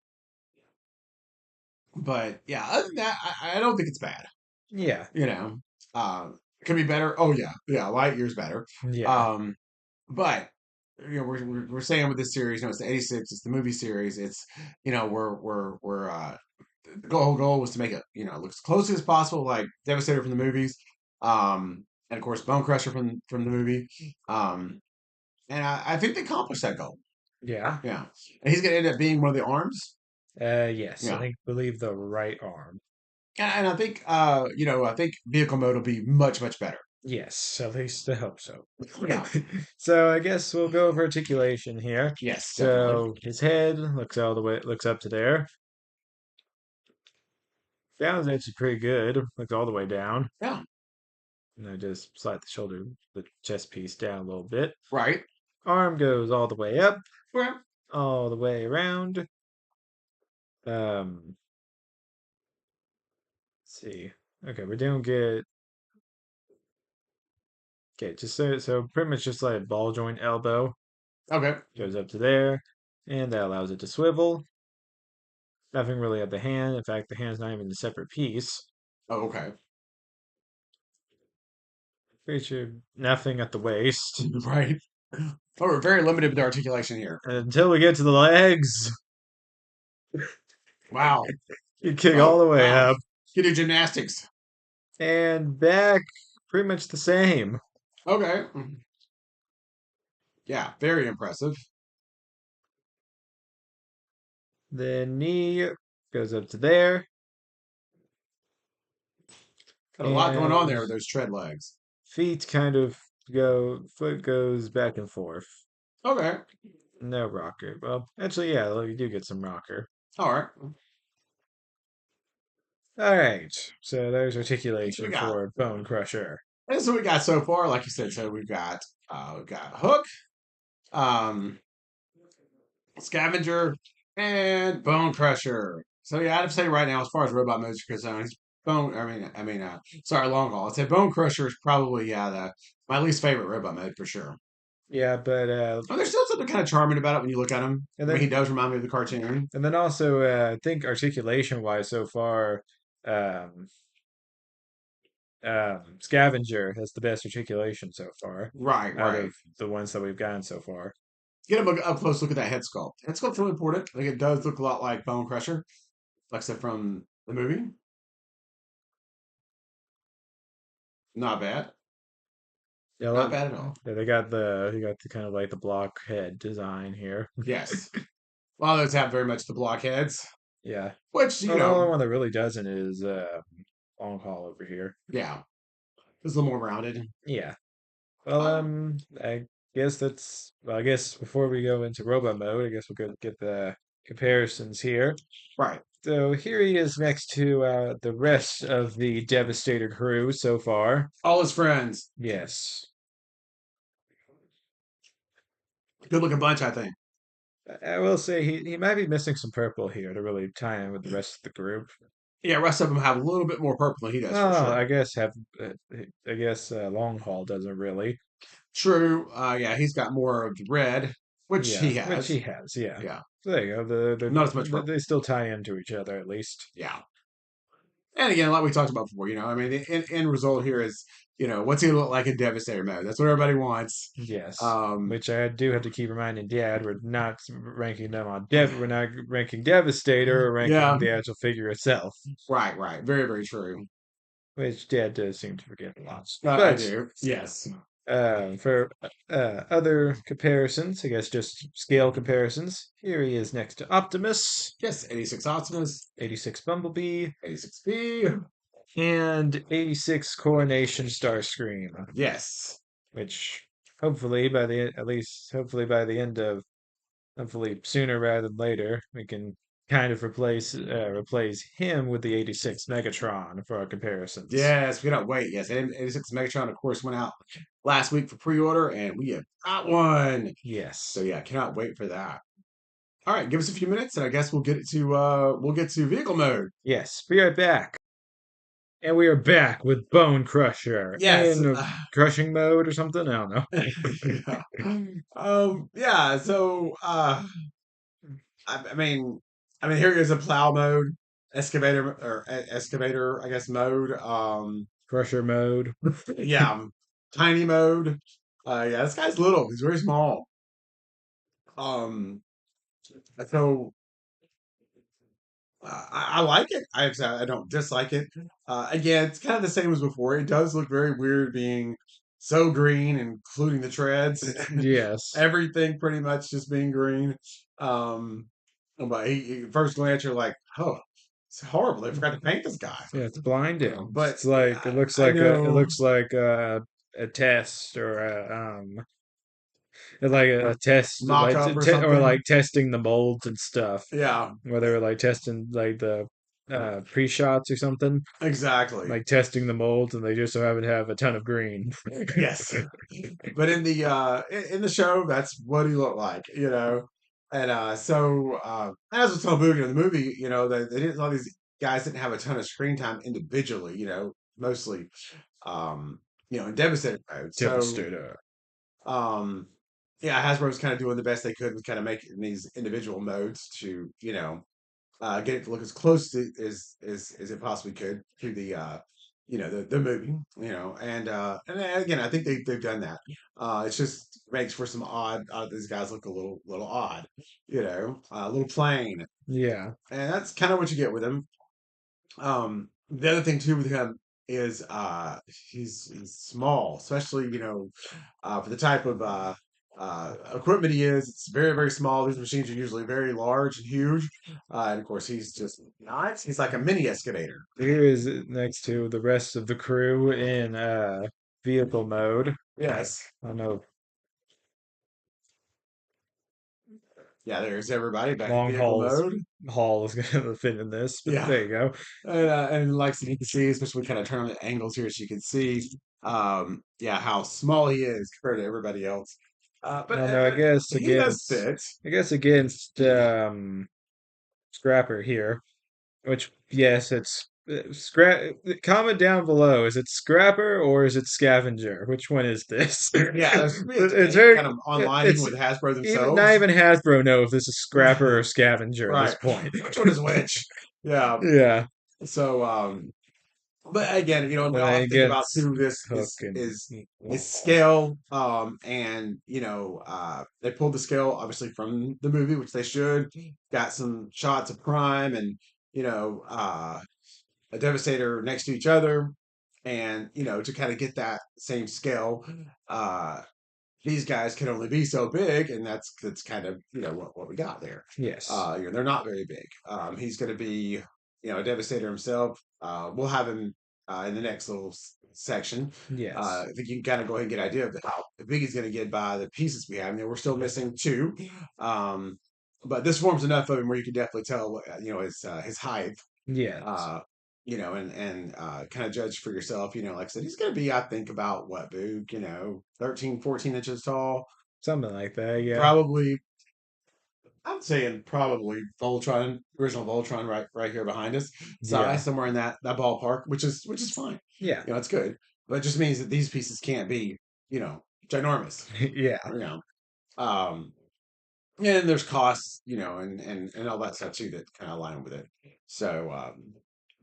but yeah, other than that, I don't think it's bad. yeah, You know, it could be better. Oh yeah, yeah, light years better. yeah, Um, but we're saying with this series, it's the '86, it's the movie series. It's we're the whole goal was to make it look as close as possible, like Devastator from the movies, and of course Bone Crusher from the movie. Um, and I think they accomplished that goal. yeah. Yeah, and he's gonna end up being one of the arms. Yes, I Yeah, think believe the right arm. and I think I think vehicle mode will be much better. Yes, at least I hope so. Yeah, So I guess we'll go over articulation here. yes, definitely. So his head looks up to there. Down's actually pretty good. Looks all the way down. Yeah, And I just slide the chest piece down a little bit. right. Arm goes all the way up, Well, all the way around. Um, let's see. Okay, we don't get okay, just so pretty much just like a ball joint elbow okay. goes up to there, and that allows it to swivel. Nothing really at the hand. In fact, the hand's not even a separate piece. Oh, okay. Feature nothing at the waist. Right. Oh, we're very limited with the articulation here. Until we get to the legs, Wow. you kick all Oh, the way wow. up You do gymnastics. and back, pretty much the same. Okay. Yeah, very impressive. The knee goes up to there, Got a lot going on and there with those tread legs. feet foot goes back and forth. Okay. No rocker. Well, actually, yeah, you do get some rocker. All right. All right, so there's So we articulation got for Bone Crusher. that's what we got so far. Like you said, so we've got Hook, um, Scavenger, and Bone Crusher. So yeah, I'd have to say right now, as far as robot modes are concerned, he's Bone. Sorry, Long Haul. I'd say Bone Crusher is probably my least favorite robot mode for sure. Yeah, but Oh, there's still something kind of charming about it when you look at him. and I mean, he then does remind me of the cartoon. and then also I think articulation wise so far, um, Scavenger has the best articulation so far Right, out right. of the ones that we've gotten so far. Get him up close look at that head sculpt. Head sculpt's really important. I think it does look a lot like Bone Crusher, like I said from the movie. Not bad. Yeah, Not bad at all. yeah, they got the kind of like the blockhead design here. Yes. A lot of those have very much the blockheads, Yeah. which, Well, the only one that really doesn't is Long Haul over here. yeah, is a little more rounded. Yeah. Well, Uh, I guess I guess before we go into robot mode, I guess we'll go get the comparisons here. right. So here he is next to the rest of the Devastator crew so far. All his friends. Yes. Good looking bunch, I think. I will say he might be missing some purple here to really tie in with the rest of the group. Yeah, rest of them have a little bit more purple than he does for Oh, sure. I guess Long Haul doesn't really. True. Yeah, he's got more of the red, which Yeah, he which has. he has. Yeah. Yeah, So there you go. not as much They purple. still tie into each other at least. Yeah. And again, like we talked about before, I mean, the end result here is, what's he look like in Devastator mode? That's what everybody wants. Yes. Um, Which I do have to keep reminding Dad, we're not ranking Devastator or ranking yeah, the actual figure itself, right, right. Very, very true. which Dad does seem to forget a lot. I But do. Yes. For other comparisons, I guess just scale comparisons, here he is next to Optimus, Yes, 86 Optimus, 86 Bumblebee, 86B. and 86 Coronation Starscream, Yes. which hopefully by the at least hopefully by the end of hopefully sooner rather than later we can kind of replace him with the 86 Megatron for our comparisons. Yes, we cannot wait. Yes, 86 Megatron, of course, went out last week for pre-order, and we have got one. So Yes. yeah, cannot wait for that. All right, give us a few minutes, and I guess we'll get to vehicle mode. Yes. Be right back. And we are back with Bone Crusher Yes. in crushing mode or something. I don't know. Yeah. Yeah. So I mean, here is a plow mode, excavator, I guess mode. Crusher mode. Yeah, tiny mode. Yeah, this guy's little. He's very small. Um, so I like it. I don't dislike it. Again, it's kind of the same as before. It does look very weird being so green, including the treads. Yes. Everything pretty much just being green. Um, but first glance, you're like, oh, it's horrible. They forgot to paint this guy. Yeah, it's blinding. But It's like I it know looks like a test or a test mock up or or something. like testing the molds and stuff. Yeah, Where they were like testing like the pre-shots or something, exactly. like testing the molds, and they just so happen to have a ton of green. Yes. But in the show, that's what he looked like, you know. And as was told Boogie in the movie, you know, they didn't all these guys didn't have a ton of screen time individually, you know, mostly in Devastator mode. So Devastator. um yeah, Hasbro's kind of doing the best they could with kind of making these individual modes to, get it to look as close to as it possibly could to the movie, and then again, I think they've done that. It's just makes for some these guys look a little odd, a little plain, Yeah. and that's kind of what you get with him. The other thing too with him is he's small, especially for the type of equipment he is. It's very very small. These machines are usually very large and huge, and of course he's just not. He's like a mini excavator. Here is next to the rest of the crew in vehicle mode. Yes. I don't know, Yeah, there's everybody back in long vehicle hauls mode. haul is gonna fit in this, but Yeah, there you go. and like so you can see, especially we kind of turn on the angles here, so you can see, yeah, how small he is compared to everybody else. I But don't know, he does fit. I guess against Scrapper here, which yes, it's scrap. Comment down below. Is it Scrapper or is it Scavenger? Which one is this? Yeah, there's gonna be a It's debate very. kind of online, even It's with Hasbro even not themselves. even Hasbro know if this is Scrapper or Scavenger at this Right. point. Which one is which? Yeah. Yeah, So, but again, and all I then have to think about against too, this Hook and is scale. And they pulled the scale obviously from the movie, which they should. Got some shots of Prime and you know, uh, a Devastator next to each other, and to kind of get that same scale. Uh, these guys can only be so big, and that's kind of what we got there. yes, They're not very big. He's going to be a Devastator himself. We'll have him in the next little section. yes, I think you can kind of go ahead and get an idea of how big he's going to get by the pieces we have. We're still missing two, um, but this forms enough of him where you can definitely tell his height. yes, Uh, and kind of judge for yourself. Like I said, he's going to be, I think, about what, Boog, 13, 14 inches tall. something like that. Yeah, Probably, I'm saying probably Voltron, original Voltron, right here behind us, size yeah, somewhere in that ballpark, which is fine. yeah, It's good, but it just means that these pieces can't be, ginormous. yeah, You know, um, and there's costs, and all that stuff too that kind of align with it. So,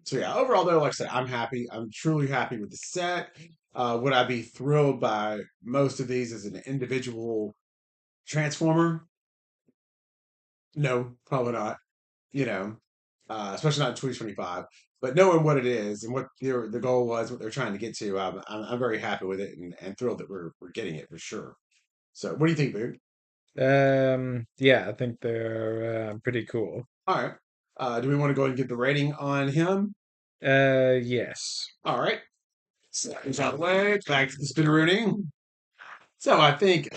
so yeah, overall though, like I said, I'm happy. I'm truly happy with the set. Would I be thrilled by most of these as an individual transformer? No, probably not. You know, especially not in 2025. But knowing what it is and what the goal was, what they're trying to get to, I'm very happy with it and thrilled that we're getting it for sure. So, what do you think, Boo? Yeah, I think they're pretty cool. All right. Do we want to go ahead and get the rating on him? Yes. All right. So, out of the way, back to the spinneroonie. So, I think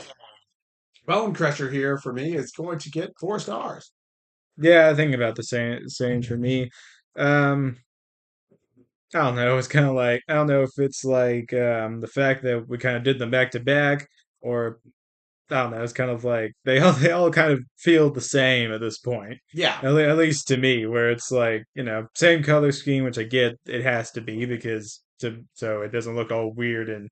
Bone Crusher here for me is going to get 4 stars. Yeah, I think about the same for me. Um, I don't know. It's kind of like I don't know if it's like the fact that we kind of did them back to back, or I don't know. It's kind of like they all kind of feel the same at this point. Yeah, At least to me, where it's like same color scheme, which I get it has to be because so it doesn't look all weird in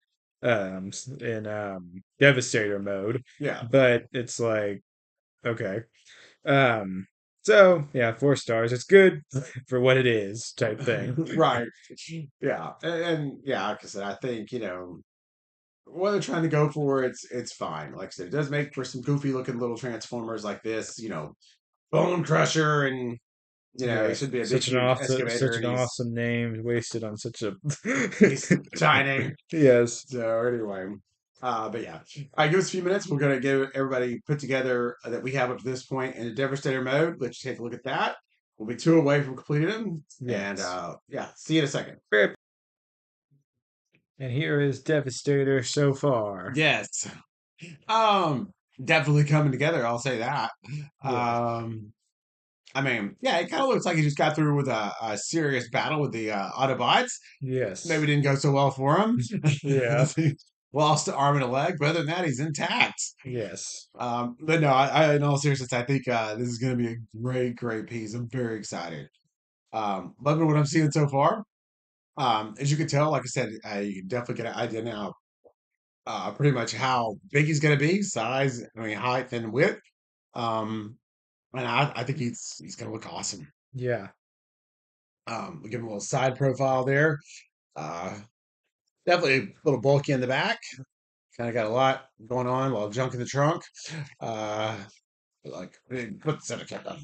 Devastator mode. yeah. But it's like okay. Um, so yeah, 4 stars. It's good for what it is, type thing. Right. Yeah. And yeah, like I said, I think, what they're trying to go for, it's fine. Like I said, it does make for some goofy looking little transformers like this, Bone Crusher, and he Yeah, should be a big huge excavator, such and an awesome name wasted on such a he's tiny. yes, So anyway, but yeah, all right, give us a few minutes. We're gonna get everybody put together that we have up to this point in a Devastator mode. Let's take a look at that. We'll be 2 away from completing them, and yes. yeah, see you in a second. Rip. And here is Devastator so far. Yes. Um, Definitely coming together. I'll say that. Yeah. Um, I mean, yeah, it kind of looks like he just got through with a serious battle with the Autobots. Maybe Yes. didn't go so well for him. Yeah. He lost an arm and a leg, but other than that, he's intact. Yes. But no, in all seriousness, I think this is going to be a great, great piece. I'm very excited. Loving what I'm seeing so far. As you can tell, like I said, you can definitely get an idea now pretty much how big he's going to be, size, I mean, height and width. Um, and I think he's going to look awesome. Yeah. We give him a little side profile there. Uh, Definitely a little bulky in the back. Kind of got a lot going on, a lot of junk in the trunk. Uh, like put the center cap on.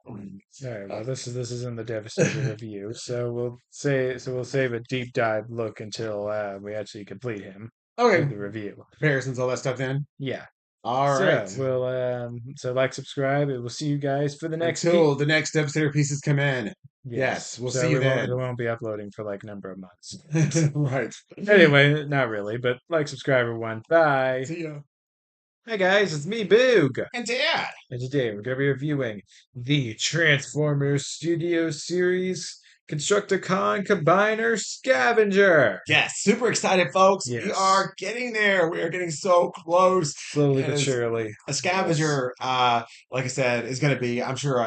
All right. Well, this is in the Devastator review, so we'll save a deep dive look until we actually complete him with Okay, the review. comparisons, all that stuff in. Yeah. All right. So like, subscribe, and we'll see you guys for the next piece. Until the next Devastator pieces come in. Yes, Yes. we'll see So you we then. won't be uploading for like a number of months. Right. Anyway, not really, but like, subscribe, everyone. Bye. See ya. Hey guys, it's me, Boog. And Dad. And today we're going to be reviewing the Transformers Studio Series Constructicon Combiner Scavenger. Yes, super excited, folks. We Yes. are getting there. We are getting so close. Slowly but And surely. a Yes. scavenger, like I said, is going to be, I'm sure,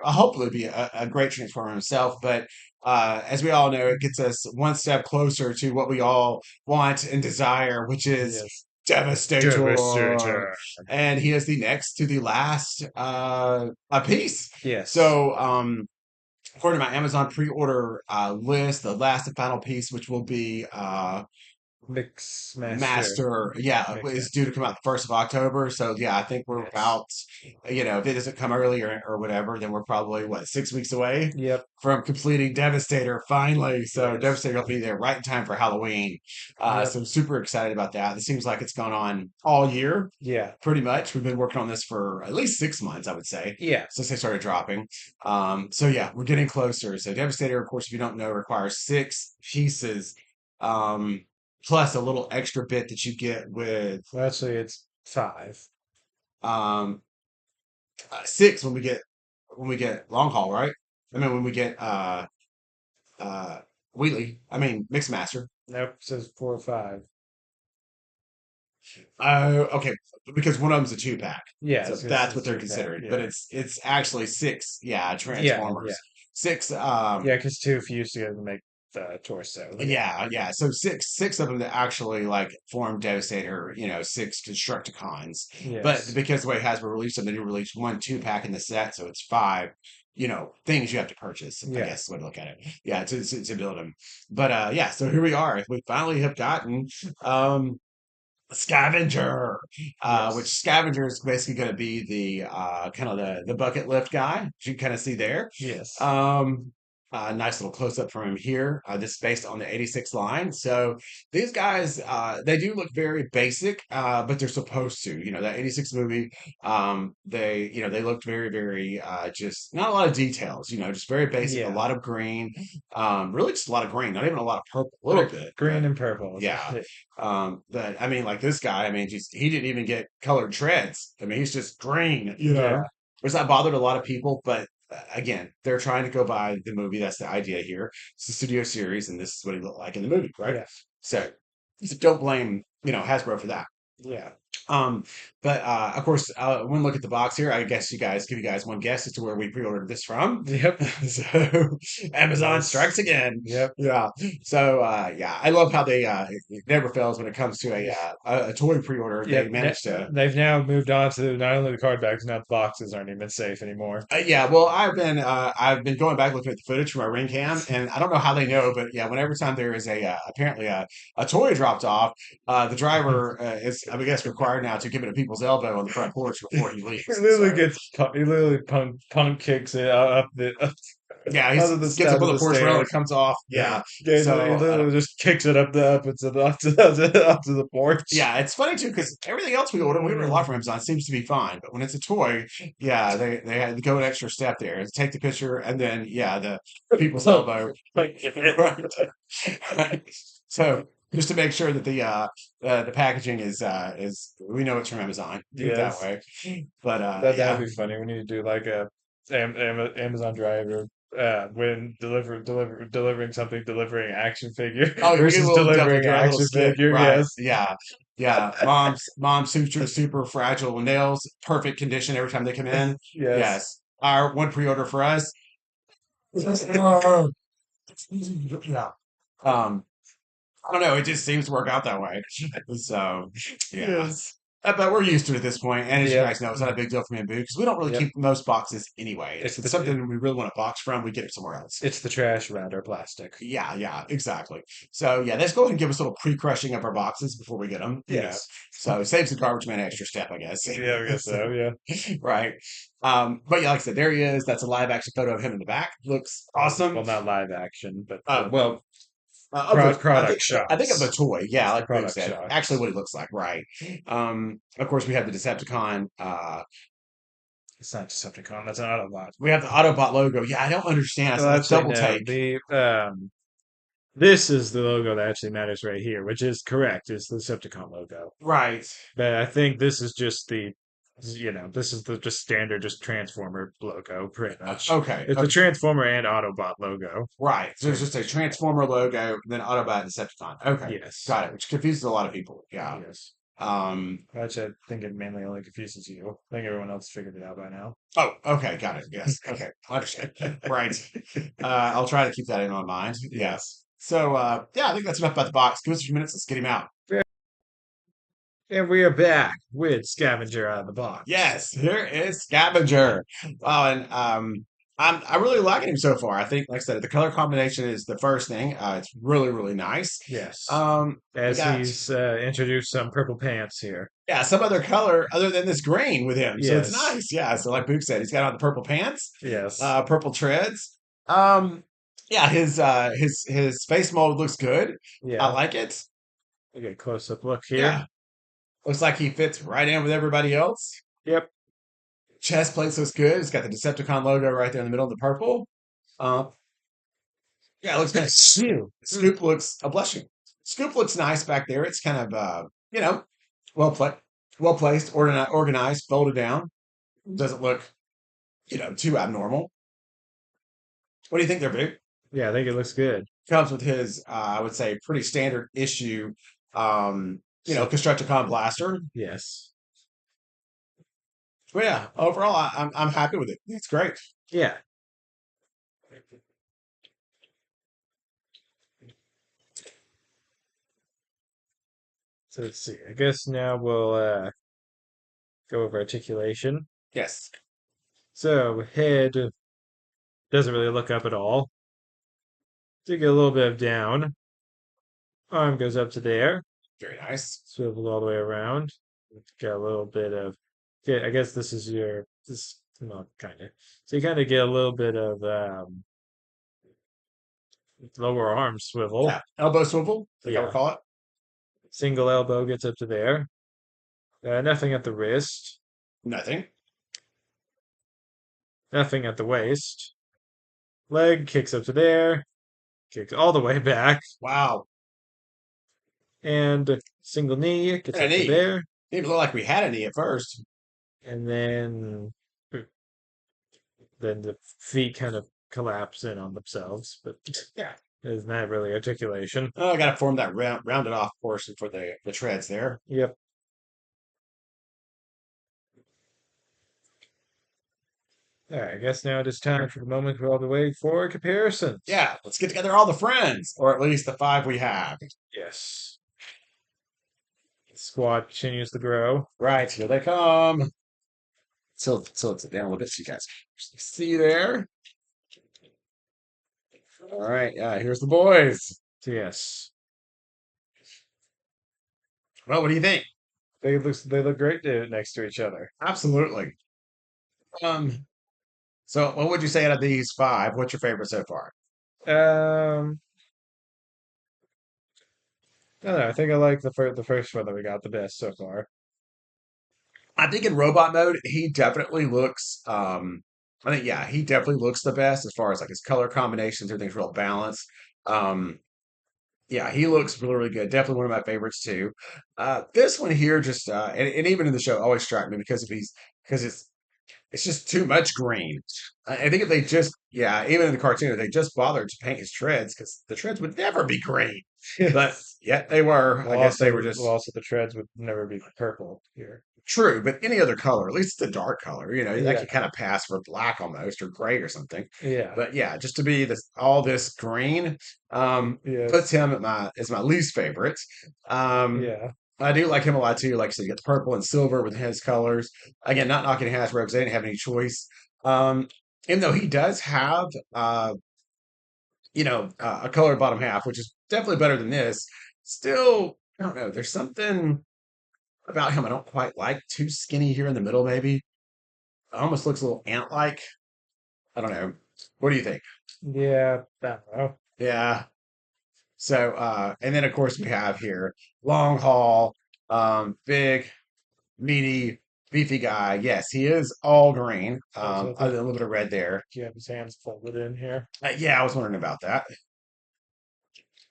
hopefully be a great transformer himself. But as we all know, it gets us one step closer to what we all want and desire, which is Yes. Devastator. Devastator. And he is the next to the last a piece. Yes. So, according to my Amazon pre-order list, the last and final piece, which will be Mix Master. Master, yeah, Mix is due to come out the 1st of October. So yeah, I think we're Yes. about, if it doesn't come earlier or whatever, then we're probably 6 weeks away Yep. from completing Devastator finally. So Yes. Devastator will be there right in time for Halloween. Yep. So I'm super excited about that. It seems like it's gone on all year, Yeah. pretty much. We've been working on this for at least 6 months, I would say, Yeah. since they started dropping. So yeah, we're getting closer. So Devastator, of course, if you don't know, requires 6 pieces. Um, Plus a little extra bit that you get with Well, actually, it's 5. um 6 when we get long haul, right? I mean when we get uh Wheatley, I mean Mixmaster. Nope. It says 4 or 5. Okay, because one of them's a 2 pack, Yeah. so It's that's a what they're 2 pack. considering. But Yeah. it's actually 6, yeah, Yeah. Yeah. Transformers. Six, Yeah. Because 2 fused together to make the torso. Yeah. yeah, yeah. So six of them that actually like form Devastator, 6 Constructicons. But Yes. because the way Hasbro released them, they didn't release 1 2 pack in the set, so it's 5, things you have to purchase, I Yeah. guess is the way to look at it. Yeah, to build them. But yeah, so here we are. We finally have gotten um Scavenger, which Yes. Scavenger is basically going to be the kind of the bucket lift guy, which you kind of see there. Yes. Um, nice little close up from him here. This is based on the 86 line. So these guys, they do look very basic, but they're supposed to. You know, that 86 movie, they looked very, very, just not a lot of details, just very basic, a Yeah. lot of green, really just a lot of green, not even a lot of purple, a little Like bit, green but and purple. yeah. But I mean, like this guy, I mean, just he didn't even get colored treads. I mean, he's just green, Yeah. which that bothered a lot of people. But again, they're trying to go by the movie. That's the idea here. It's a studio series, and this is what he looked like in the movie, right? Yeah. So don't blame Hasbro for that. Yeah. Um, but of course, one look at the box here. I guess give you guys one guess as to where we pre-ordered this from. Yep. So Amazon strikes Yes. again. Yep. Yeah. So yeah, I love how they it never fails when it comes to Yeah. a toy pre-order. They Yep. manage to. They've now moved on to not only the card bags, now the boxes aren't even safe anymore. Yeah, well, I've been going back looking at the footage from my ring cam, and I don't know how they know, but yeah, whenever time there is a apparently a toy dropped off, the driver is I guess required now to give it a people's elbow on the front porch before he He leaves. literally So gets he literally punk kicks it up the yeah, out of the gets up out on of the the porch rail, it stairs. comes off. Yeah, Yeah, he so literally just kicks it up the up into the up to the porch. yeah, it's funny too because everything else we order a lot from Amazon seems to be fine, but when it's a toy, yeah, they had to go an extra step there and take the picture, and then yeah, the people's elbow. Like, Right. So just to make sure that the packaging is we know it's from Amazon. Do it that yes, way. But that'd yeah. be funny. We need to do like a Amazon driver when delivering something, delivering action figure Oh, we versus will definitely delivering do our little action skit, figure. right? Yes. Yeah, yeah. Mom's super fragile nails, perfect condition every time they come in. Yes. Yes. Our one pre-order for us. Yeah. Um, I don't know. It just seems to work out that way. So, yeah. Yes. But we're used to it at this point, and as you Yep. guys know, it's not a big deal for me and Boo because we don't really Yep. keep most boxes anyway. It's If it's the something we really want a box from, we get it somewhere else. it's the trash around our plastic. Yeah, exactly. So yeah, let's go ahead and give us a little pre-crushing of our boxes before we get them. Yes. So it saves the garbage man an extra step, I guess. Yeah, I guess so. Yeah. Right. But yeah, like I said, there he is. That's a live action photo of him in the back. Looks awesome. Well, not live action, but Well, of the product I think of the shots. toy. Yeah, like Boo Product said, actually shots. what he looks like. Right. Of course, we have the Decepticon. It's not Decepticon. That's an Autobot. We have the Autobot logo. Yeah, I don't understand. Well, So let's actually, double no. take. The this is the logo that actually matters right here, which is correct. It's the Decepticon logo. Right. But I think this is just this is the just standard, just Transformer logo, pretty much. Okay. It's the Okay. Transformer and Autobot logo, Right. So it's pretty just a much. Transformer logo, then Autobot and Decepticon. Okay. Yes. Got it. Which confuses a lot of people. Yeah. Yes. Um. Which I think it mainly only confuses you. I think everyone else figured it out by now. Oh, okay. Got it. Yes. Okay. I understand. Right. I'll try to keep that in my mind. Yeah. Yes. So, yeah, I think that's enough about the box. Give us a few minutes. Let's get him out. And we are back with Scavenger out of the box. Yes, here is Scavenger. Wow, and I'm really liking him so far. I think, like I said, the color combination is the first thing. It's really nice. Yes. We As got he's introduced some purple pants here. yeah some other color other than this green with him, so it's Yes. nice. Yeah, so like Book said, he's got on the purple pants, Yes. purple treads. Yeah, his face mold looks good. I Yeah. like it. We get a close up look here. Yeah, looks like he fits right in with everybody else. Yep. Chest plates looks good. It's got the Decepticon logo right there in the middle of the purple. Uh, yeah, it looks nice. Scoop looks a blushing. Scoop looks nice back there. It's kind of well pla- well placed, organized, folded down. Doesn't look too abnormal. What do you think there, Big? Yeah, I think it looks good. Comes with his I would say pretty standard issue So, Constructicon blaster. yes. But yeah, overall I'm happy with it. It's great. Yeah. So let's see. I guess now we'll go over articulation. Yes. So head doesn't really look up at all. So you get a little bit of down. Arm goes up to there. Very nice. swivel all the way around. Got a little bit of, yeah, I guess this is well, kind of. So you kind of get a little bit of lower arm swivel. Yeah, elbow swivel. I think I would Yeah, call it. single elbow gets up to there. Nothing at the wrist, Nothing. nothing at the waist. Leg kicks up to there, kicks all the way back, Wow. and single knee gets And a up to knee. there, Didn't even look like we had a knee at first. and then the feet kind of collapse in on themselves, but Yeah. there's not really articulation. Oh, I got to form that rounded off portion for the treads there. Yep. All right, I guess now it is time for the moment we all the way for comparisons. Yeah, let's get together all the friends, or at least the five we have. Yes. The squad continues to grow. Right, here they come. Tilt it down a little bit so you guys see there. All right, yeah, here's the boys. Yes. Well, what do you think? They look great next to each other. Absolutely. Um, so what would you say out of these five? What's your favorite so far? Um, I don't know. I think I like the first one that we got the best so far. I think in robot mode, he definitely looks. I think yeah, he definitely looks the best as far as like his color combinations. Everything's real balanced. Um, yeah, he looks really, really good. Definitely one of my favorites too. This one here, just and even in the show, always struck me because it's just too much green. I think if they just yeah, even in the cartoon, if they just bothered to paint his treads, because the treads would never be green, but yet they were. I guess they were Well, just. also the treads would never be purple here. True, but any other color, at least it's a dark color, that Yeah, could kind of pass for black almost or gray or something. yeah, But yeah, just to be this all this green, puts yes, him at my is my least favorite. Um, yeah. I do like him a lot too. Like I said, you get the purple and silver with his colors. Again, not knocking Hasbro because they didn't have any choice. Um, Even though he does have a colored bottom half, which is definitely better than this, still, I don't know. There's something about him I don't quite like. Too skinny here in the middle, maybe. Almost looks a little ant-like. I don't know. What do you think? Yeah, I don't know. Yeah. So, and then of course we have here long haul, big, meaty, beefy guy. Yes, he is all green. Also, Other than a little bit of red there. you have his hands folded in here. Yeah, I was wondering about that.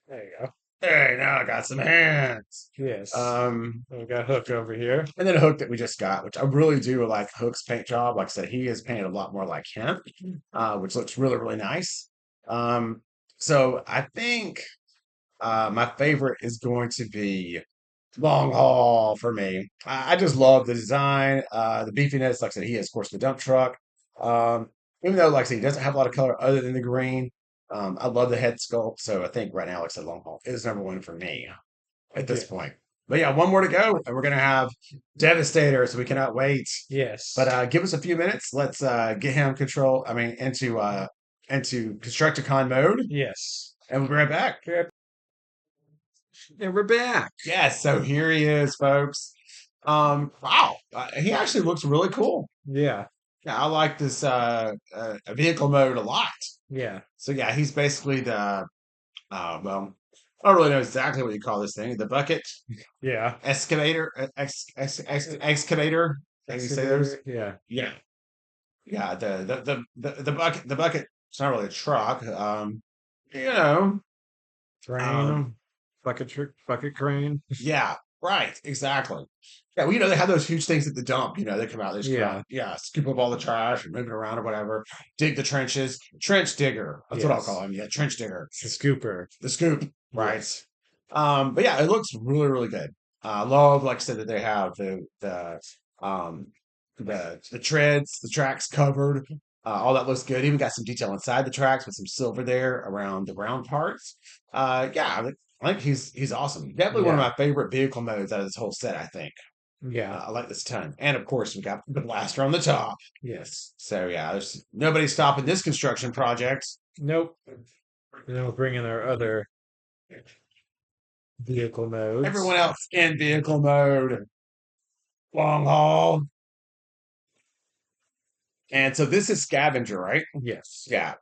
There you go. Hey, now I got some hands. Yes. Um, We got Hook over here. and then a Hook that we just got, which I really do like Hook's paint job. Like I said, he is painted a lot more like him, which looks really, really nice. Um, so I think my favorite is going to be long haul for me. I just love the design, the beefiness. Like I said, he is, of course, the dump truck. Um, Even though, like I said, he doesn't have a lot of color other than the green. I love the head sculpt. So I think right now, like I said, long haul is number one for me at this Yeah. point. But yeah, one more to go, and we're gonna have Devastator, so we cannot wait. But Yes. give us a few minutes. Let's get him control. I mean, into Constructicon mode, Yes. and we'll be right back. Okay. And we're back. Yes, so here he is, folks. Wow, he actually looks really cool. Yeah. Yeah, I like this vehicle mode a lot. Yeah. So yeah, he's basically the well, I don't really know exactly what you call this thing. The bucket Yeah. excavator, excavator. How do you say those? Excavator. Yeah. Yeah, yeah. The bucket. The bucket. It's not really a truck. You know. Um, Crane. Bucket crane. Yeah, right, exactly. Yeah, well, they have those huge things at the dump. They come out, they just come out, Yeah. yeah, scoop up all the trash and move it around or whatever. Dig the trenches. Trench digger. That's what I'll call Yes. him. Yeah, trench digger. The scooper. The scoop, right? Yes. But yeah, it looks really, really good. I love, like I said, that they have um the treads, the tracks covered. All that looks good. Even got some detail inside the tracks with some silver there around the ground parts. Yeah, I think he's awesome. Definitely one of Yeah. my favorite vehicle modes out of this whole set. I think Yeah. I like this a ton. And of course, we got the blaster on the top. Yes. So yeah, there's nobody stopping this construction project. Nope. And then we'll bring in our other Vehicle Everyone modes. else in vehicle mode, long haul. And so this is Scavenger, right? Yes. Yeah.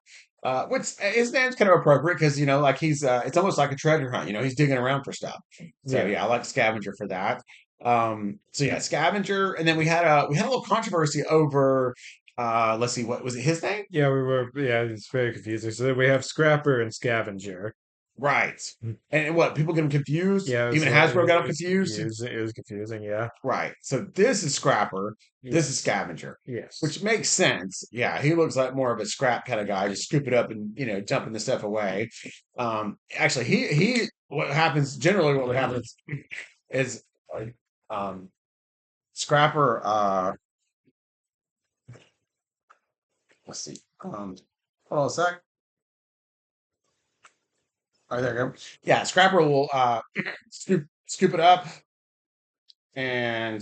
Which his name's kind of appropriate because like he's it's almost like a treasure hunt. He's digging around for stuff. So Yeah. yeah, I like Scavenger for that. So yeah, Scavenger, and then we had a little controversy over let's see, what was it, his name? Yeah, we were. Yeah, it's very confusing. So then we have Scrapper and Scavenger. Right. Mm. And what, people get them confused? Yeah, Even Hasbro got them it was confused. confusing. It was confusing. Yeah. Right. So this is Scrapper. This is Yes. Scavenger, Yes. which makes sense. Yeah, he looks like more of a scrap kind of guy, just scoop it up and dumping the stuff away. Actually, he what happens generally, what would happen is like, um, Scrapper. Let's see. Hold on a sec. Oh, there you go. Yeah, Scrapper will scoop it up and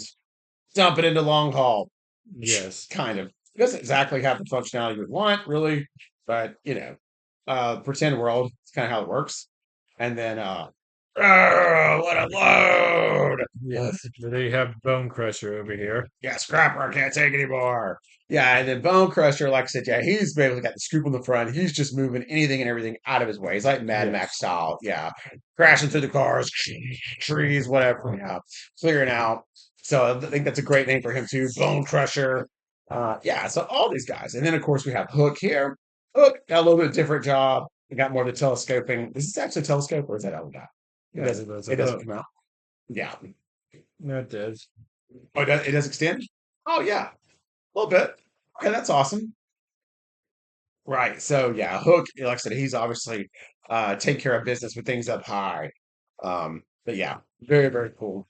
dump it into long haul. Yes. Kind of. It doesn't exactly have the functionality you would want, really, but pretend world. It's kind of how it works. And then, what a load! Ugh. Yes. But they have Bone Crusher over here. Yeah, Scrapper, I can't take anymore. Yeah, and then Bone Crusher, like I said, yeah, he's basically got the scoop on the front. He's just moving anything and everything out of his way. He's like Mad Max Yes. style. Yeah, crashing through the cars, trees, whatever. Yeah, clearing out. So I think that's a great name for him too, Bone Crusher. Yeah, so all these guys, and then of course we have Hook here. Hook got a little bit different job. We got more of the telescoping. Is this actually a telescope or is that all that? It Yeah, doesn't. that's a It doesn't hook. come out. Yeah. That does. Oh, it does extend. Oh yeah, a little bit. Okay, that's awesome. Right. So yeah, Hook, like I said, he's obviously taking care of business with things up high. But yeah, very, very cool.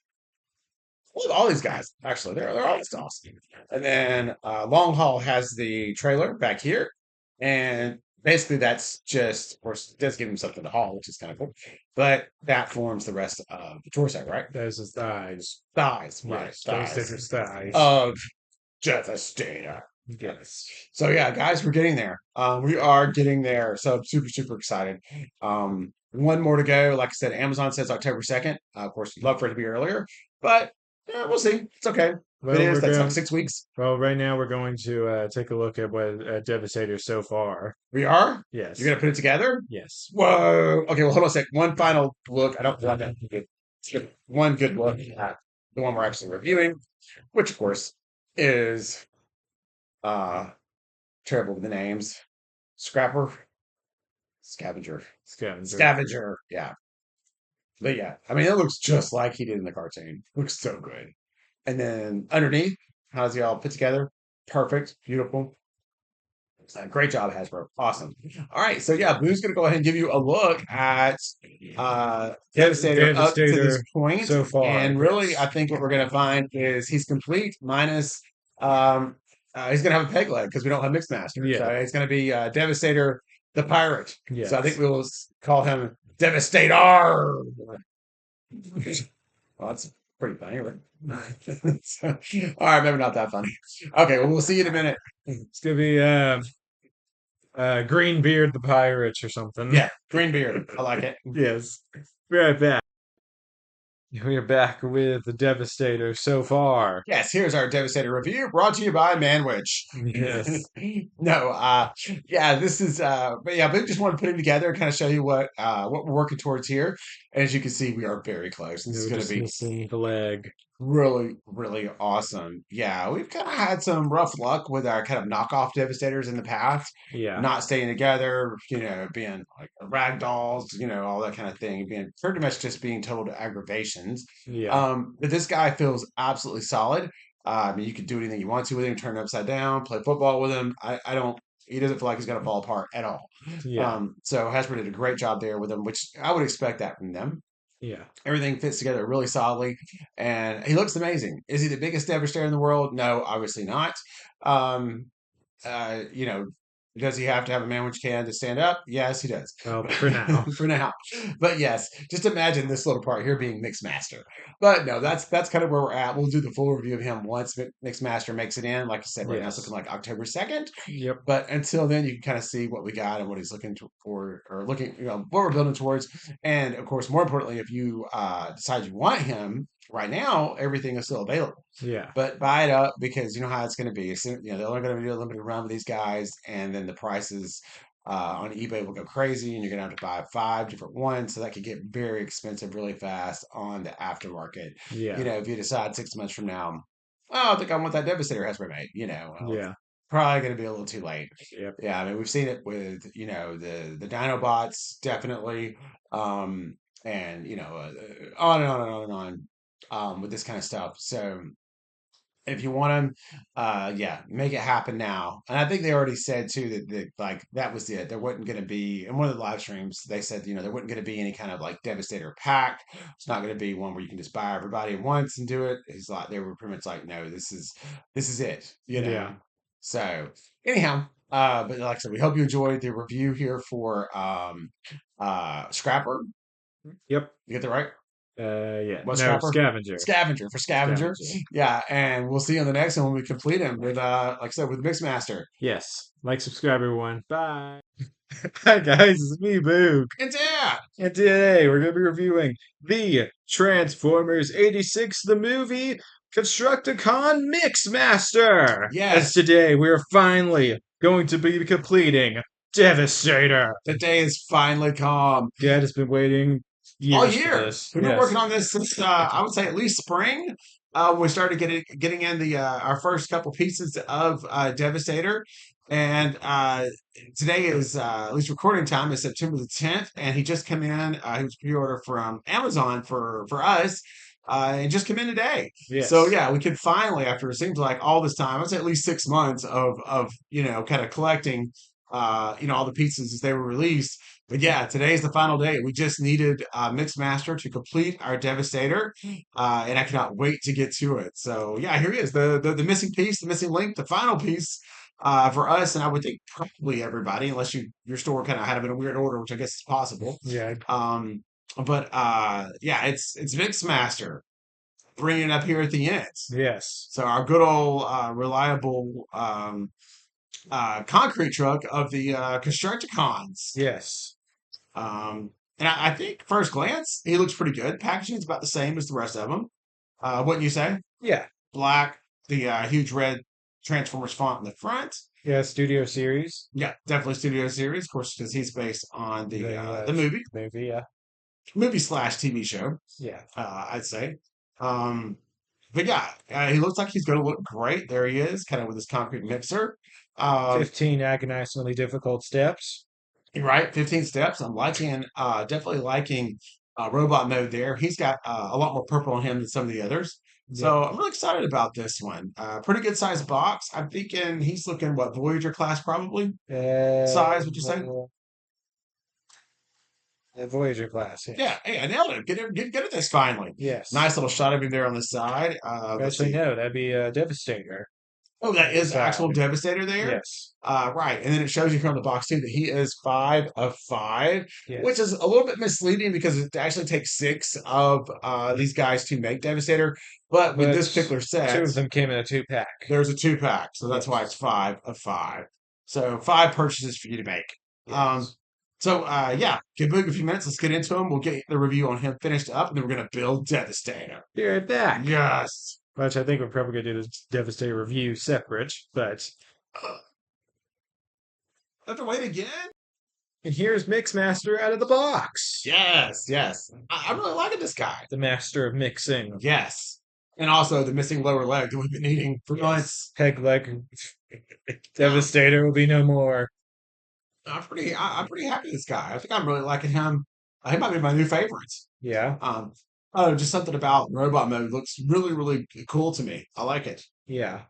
I love all these guys, actually. They're all just awesome. And then Long Haul has the trailer back here. And basically that's just, of course, it does give him something to haul, which is kind of cool. But that forms the rest of the torso, right? There's his thighs. Thighs, right? Yes. Thighs Devastator's thighs. of Devastator. Yes. So yeah, guys, we're getting there. We are getting there. So I'm super, super excited. One more to go. Like I said, Amazon says October 2nd. Of course, we'd love for it to be earlier, but we'll see. It's okay. If it Well, is, we're that's like going. 6 weeks. Well, right now we're going to take a look at what Devastator so far. We are? You're Yes. gonna put it together? Yes. Whoa. Okay, well, hold on a sec. One final look. I don't want that. One good look at the one we're actually reviewing, which of course is uh terrible with the names. Scrapper, Scavenger. Scavenger. Scavenger. Yeah. But yeah, I mean, it looks just like he did in the cartoon. Looks so good. And then underneath, how's he all put together? Perfect. Beautiful. Great job, Hasbro. Awesome. All right. So yeah, Blue's going to go ahead and give you a look at Devastator up to this Devastator point. so far. And really, I Yes. think what we're going to find is he's complete minus, he's going to have a peg leg because we don't have Mixmaster. So Yeah. it's going to be Devastator the Pirate. So I think Yes. we'll call him Devastator. Well, that's pretty funny, right? So, all right, maybe not that funny. Okay, well, we'll see you in a minute. It's gonna be Greenbeard the Pirates or something. Yeah, green beard. I like it. Yes. Be right back. We're back with the Devastator so far. Yes, here's our Devastator review brought to you by Manwich. Yes. No, yeah, this is but yeah, but just want to put it together and kind of show you what we're working towards here. And as you can see, we are very close. This is We're gonna just be missing the leg. really, really awesome. Yeah, we've kind of had some rough luck with our kind of knockoff Devastators in the past, Yeah. not staying together, being like rag dolls, all that kind of thing, being pretty much just being total aggravations. Yeah. But this guy feels absolutely solid. I mean, you could do anything you want to with him, turn him upside down, play football with him. I don't. He doesn't feel like he's going to fall apart at all. Yeah. So Hasbro did a great job there with him, which I would expect that from them. Yeah. Everything fits together really solidly, and he looks amazing. Is he the biggest Devastator in the world? No, obviously not. Um, you know, Does he have to have a man which can to stand up? Yes, he does. Well, for now. For now. But yes, just imagine this little part here being Mixed Master. But no, that's kind of where we're at. We'll do the full review of him once Mixed Master makes it in. Like I said, right now it's looking Yes. like October 2nd. Yep. But until then, you can kind of see what we got and what he's looking for, or looking, what we're building towards. And of course, more importantly, if you decide you want him right now, everything is still available. Yeah. But buy it up because you know how it's going to be. They're only going to do a limited run with these guys, and then the prices on eBay will go crazy, and you're going to have to buy 5 different ones. So that could get very expensive really fast on the aftermarket. Yeah. If you decide 6 months from now, oh, I think I want that Devastator has made. Well, Yeah. probably going to be a little too late. Yep. Yeah, I mean we've seen it with the Dinobots definitely, and on and on and on and on with this kind of stuff. So if you want them, yeah, make it happen now. And I think they already said too that like that was it. There wasn't going to be in one of the live streams. They said there wasn't going to be any kind of like Devastator pack. It's not going to be one where you can just buy everybody at once and do it. It's like they were pretty much like, no, this is it. Yeah. So anyhow, but like I said, we hope you enjoyed the review here for Scrapper. Yep. You get that right? Yeah. What No, Scrapper? scavenger. Scavenger for Scavenger. Scavenger. Yeah, and we'll see you on the next one when we complete him with like I said, with Mixmaster. Yes. Like, subscribe, everyone. Bye. Hi, guys. It's me, Boog. And yeah. And today we're going to be reviewing the Transformers 86, the movie Constructicon Mixmaster. Yes. As today we are finally going to be completing Devastator. The day is finally come. Dad has been waiting All years for year. this. We've been Yes. working on this since I would say at least spring. We started getting in the our first couple pieces of Devastator, and today is at least recording time is September the 10th, and he just came in. He was pre-order from Amazon for us. And just come in today. Yes. So yeah, we could finally, after it seems like all this time, I'd say at least 6 months of kind of collecting all the pieces as they were released. But yeah, today's the final day. We just needed Mixmaster to complete our Devastator, and I cannot wait to get to it. So yeah, here he is, the missing piece, the missing link, the final piece for us, and I would think probably everybody, unless your store kind of had them in a weird order, which I guess is possible. Yeah. But yeah, it's Mixmaster bringing it up here at the end. Yes. So our good old reliable concrete truck of the Constructicons. Yes. And I think first glance, he looks pretty good. Packaging is about the same as the rest of them. Wouldn't you say? Yeah. Black, the huge red Transformers font in the front. Yeah. Studio series. Yeah, definitely Studio Series, of course, because he's based on the movie, Movie. Yeah. movie slash TV show. Yeah. I'd say. But yeah, he looks like he's going to look great. There he is, kind of with his concrete mixer. 15 agonizingly difficult steps. You're right, 15 steps. I'm liking, definitely liking robot mode there. He's got a lot more purple on him than some of the others. So I'm really excited about this one. Pretty good sized box. I'm thinking he's looking, what, Voyager class probably? Size, would you say? Voyager class. Yes. Yeah, hey, I nailed it. Get good at this finally. Yes. Nice little shot of him there on the side. Actually, no, that'd be a Devastator. Oh, that is Side. actual Devastator there? Yes. Right. And then it shows you from the box too that he is 5 of 5, Yes. which is a little bit misleading because it actually takes 6 of these guys to make Devastator. But with this particular set, 2 of them came in a 2-pack. there's a 2-pack. So that's why it's 5 of 5. So 5 purchases for you to make. Yes. So yeah, give Boog a few minutes. Let's get into him. We'll get the review on him finished up, and then we're going to build Devastator. Be right back. Yes. Which I think we're probably going to do the Devastator review separate, but... Have to wait again? And here's Mixmaster out of the box. Yes, yes. I'm really liking this guy. The master of mixing. Yes. And also the missing lower leg that we've been needing for months. Peg leg. Devastator will be no more. I'm pretty happy with this guy. I think I'm really liking him. He might be my new favorite. Yeah. Oh, just something about robot mode looks really, really cool to me. I like it. Yeah.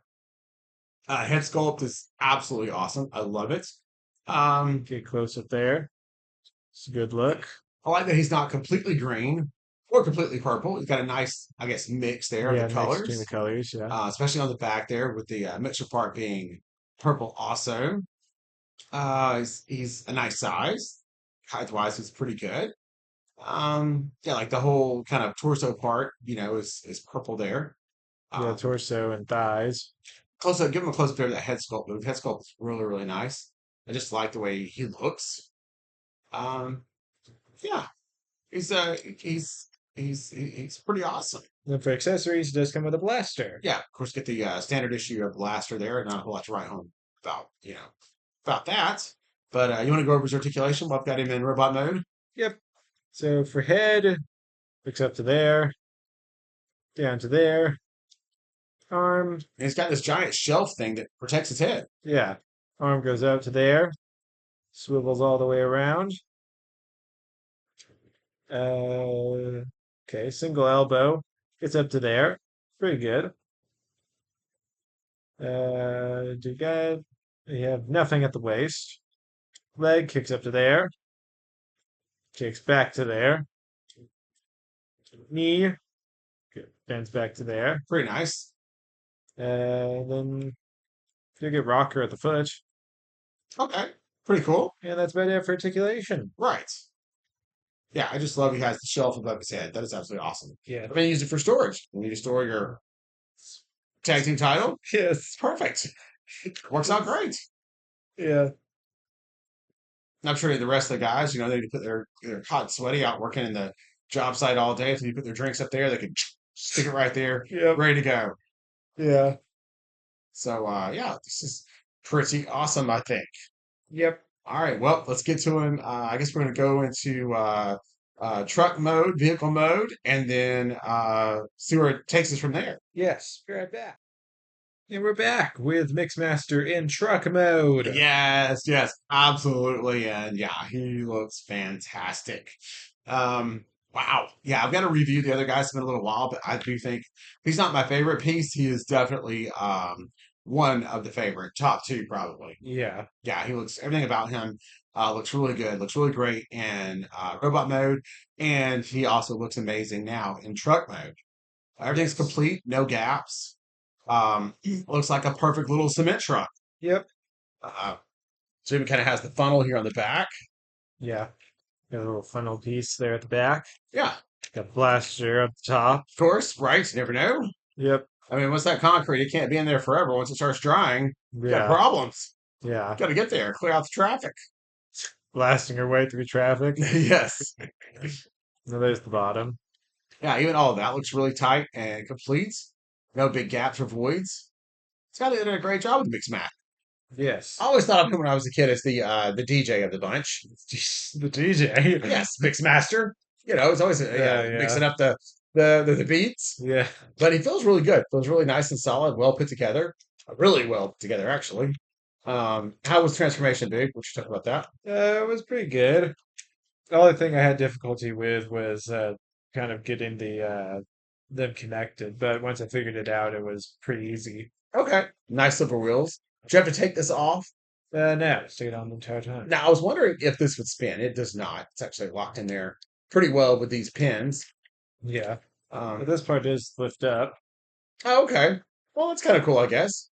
Head sculpt is absolutely awesome. I love it. Get close up there. It's a good look. I like that he's not completely green or completely purple. He's got a nice, I guess, mix there Yeah, of the mix colors. between the colors, yeah. Especially on the back there with the mixer part being purple also. He's a nice size. Height wise, he's pretty good. Yeah, like the whole kind of torso part, is purple there. Yeah, Um, torso and thighs. Close up, give him a close up there of that head sculpt move. Head sculpt is really, really nice. I just like the way he looks. Um, yeah, he's he's pretty awesome. And for accessories, it does come with a blaster. Yeah, of course, get the standard issue of Blaster there. Not a whole lot to write home about, about that. But you want to go over his articulation? Well, I've got him in robot mode. Yep. So for head, looks up to there, down to there. Arm, And he's got this giant shelf thing that protects his head. yeah. Arm goes out to there, swivels all the way around. Okay, single elbow gets up to there. Pretty good. Do good. You have nothing at the waist. Leg kicks up to there, kicks back to there. Knee bends back to there. Pretty nice. Then you get rocker at the foot. Okay, pretty cool. And that's about it for articulation. Right. Yeah, I just love he has the shelf above his head. That is absolutely awesome. Yeah. I mean, use it for storage. When you store your tag team title, Yes. it's perfect. Works out great. Yeah. I'm sure the rest of the guys, they put their hot and sweaty out working in the job site all day. If you put their drinks up there, they can stick it right there, Yep. ready to go. Yeah. So yeah, this is pretty awesome, I think. Yep. All right, well, let's get to him. I guess we're going to go into truck mode, vehicle mode, and then see where it takes us from there. Yes. Be right back. And we're back with Mixmaster in truck mode. Yes, yes, absolutely. And yeah, he looks fantastic. Wow. Yeah, I've got to review the other guys. It's been a little while, but I do think he's not my favorite piece. He is definitely one of the favorite, top two probably. Yeah. Yeah, he looks everything about him looks really good, looks really great in robot mode, and he also looks amazing now in truck mode. Everything's Yes. complete, no gaps. Looks like a perfect little cement truck. Yep. Uh, so even kind of has the funnel here on the back. Yeah. Got a little funnel piece there at the back. Yeah, Got a blaster up the top. of course, right? You never know. Yep. I mean, once that concrete, it can't be in there forever. Once it starts drying, you got Yeah. problems. Yeah. Got to get there, clear out the traffic. Blasting her way through traffic. Yes. Now there's the bottom. Yeah, even all of that looks really tight and complete. No big gaps or voids. It's got to do a great job with the mix match. Yes. I always thought of him when I was a kid as the DJ of the bunch. The DJ. Yes, mix master. It's always Yeah. mixing up the beats. Yeah. But he feels really good. Feels really nice and solid, well put together. Really well put together, actually. How was transformation, dude? What you talk about that? It was pretty good. The only thing I had difficulty with was kind of getting them connected, but once I figured it out, it was pretty easy. Okay, nice silver wheels. Do you have to take this off? No, stayed on the entire time. Now I was wondering if this would spin. It does not. It's actually locked in there pretty well with these pins. Yeah, but Um, this part does lift up. oh, okay. Well, that's kind of cool, I guess.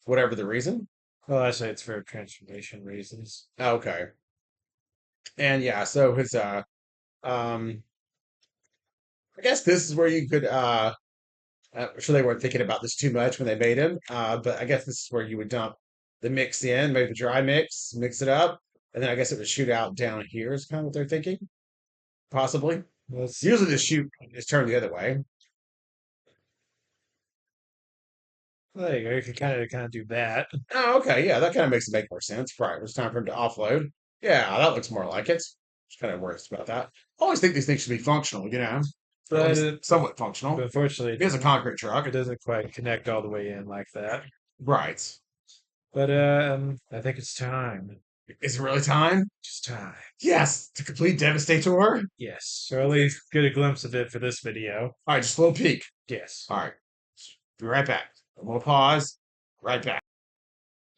Whatever the reason. Well, actually, it's for transformation reasons. Okay. And yeah, so his um I guess this is where you could I'm sure they weren't thinking about this too much when they made him. But I guess this is where you would dump the mix in, maybe the dry mix it up, and then I guess it would shoot out down here is kind of what they're thinking. Possibly. Let's Usually the shoot is turned the other way. there you go. You can kind of do that. Oh, okay, yeah, that kind of makes it make more sense. Right, it's time for him to offload. Yeah, that looks more like it. Just kind of worries about that. I always think these things should be functional, or at But, least somewhat functional. but unfortunately, It is a concrete truck. it doesn't quite connect all the way in like that. Right. But I think it's time. Is it really time? Just time. Yes, to complete Devastator. Yes. Or at least get a glimpse of it for this video. All right, just a little peek. Yes. All right, be right back. We'll pause. Right back.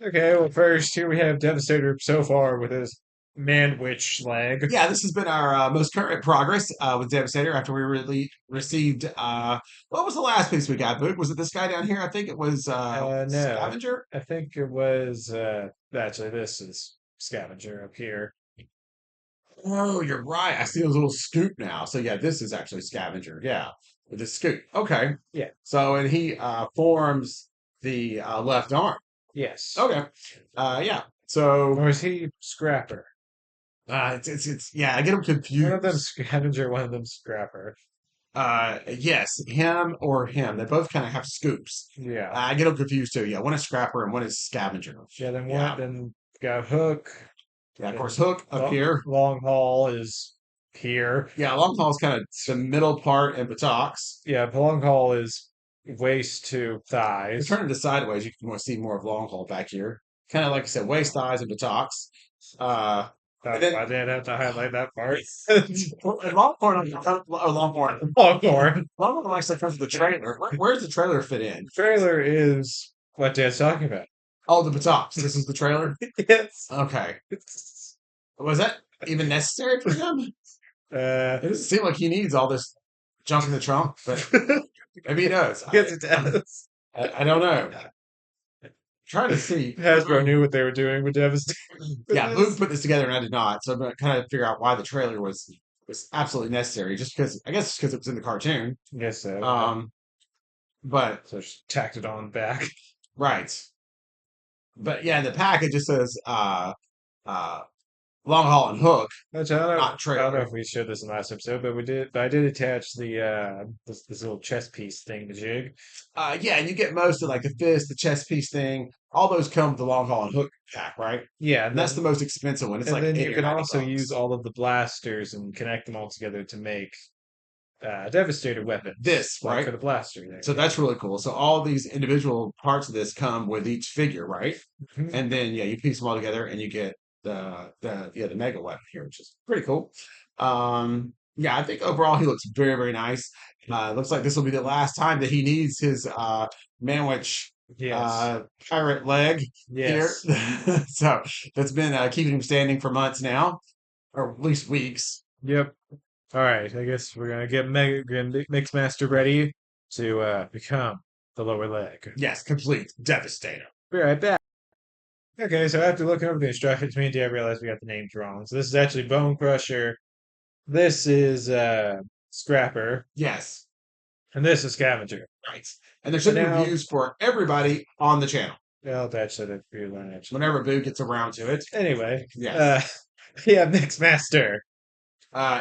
Okay, well, first, here we have Devastator so far with his man witch slag. Yeah, this has been our most current progress with Devastator after we really received. What was the last piece we got, Boog? Was it this guy down here? I think it was No. Scavenger. I think it was, actually, this is scavenger up here. Oh, you're right. I see those little scoop now. So yeah, this is actually scavenger. Yeah, with the scoop. Okay. Yeah. So and he forms the left arm. Yes. Okay. Yeah. So Or is he scrapper? it's yeah. I get them One of them confused. scavenger, one of them scrapper. Yes, him or him. They both kind of have scoops. Yeah. I get them confused too. Yeah, one is scrapper and one is scavenger. Yeah, then Yeah. what? Then got Hook. Yeah. Of course, Then hook up here. Long Haul is here. Yeah, long haul is kind of the middle part and buttocks. Yeah, Long Haul is waist to If thighs. you turn it sideways, you can want to see more of long haul back here. Kind of like I said, waist, thighs, and buttocks. Uh, and then I did have to highlight that part. and Longhorn, Longhorn, Longhorn. Longhorn actually comes with the trailer. Where's the trailer fit in? Trailer is what Dad's talking about. Oh, the buttocks. This is the trailer. Yes. Okay. Was that even necessary for him? Uh, It doesn't seem like he needs all this junk in the trunk, but maybe he does. yes, it does. I don't know. Trying to see. Hasbro knew what they were doing with Devastator. Yeah, Luke put this together and I did not. So I'm gonna kind of figure out why the trailer was absolutely necessary. Just because I guess because it was in the cartoon. Yes, so. But So just tacked it on back. right. But yeah, in the pack it just says uh long haul and hook, Which I don't know. not I don't know trailer. if we showed this in the last episode, but we did. But I did attach the this little chess piece thing to Jig. Yeah, and you get most of like the fist, the chest piece thing. All those come with the long haul and hook pack, right? Yeah, And that's the most expensive one. It's and like then 80 you or can 90 also use bucks. all of the blasters and connect them all together to make Devastator weapons, This, like right? for the blaster there. So Yeah. that's really cool. So all these individual parts of this come with each figure, right? Mhm. And then yeah, you piece them all together and you get the mega weapon here, which is pretty cool. Yeah, I think overall he looks very, very nice. Looks like this will be the last time that he needs his manwich Yes. pirate leg here. Yes. So that's been keeping him standing for months now, or at least weeks. Yep. All right. I guess we're gonna get Mixmaster ready to become the lower leg. Yes, complete Devastator. Be right back. Okay, so after looking over the instructions, me and Dad realized we got the names wrong. So this is actually Bone Crusher. This is Scrapper, Yes, and this is Scavenger. right. And there And should be now, reviews for everybody on the channel well, that's so that we learn actually. whenever Boo gets around to it. Anyway, Yes. yeah, Mixmaster.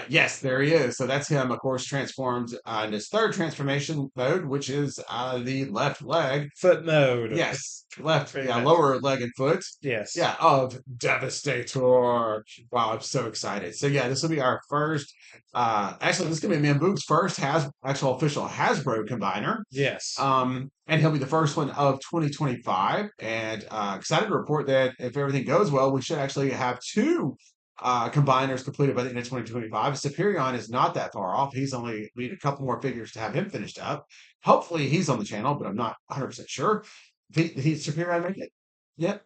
Yes, there he is. So that's him, of course, transformed in his third transformation mode, which is the left leg. Foot mode. Yes, left, Pretty yeah, much. lower leg and foot. Yes. Yeah, of Devastator. Wow, I'm so excited. So yeah, this will be our first. Actually, this is gonna be me and Boog's first actual official Hasbro combiner. Yes. And he'll be the first one of 2025. And excited to report that if everything goes well, we should actually have two combiners completed by the end of 2025. Superion is not that far off. He's only we need a couple more figures to have him finished up. Hopefully he's on the channel, but I'm not 100% sure. Did Superion make it? Yep.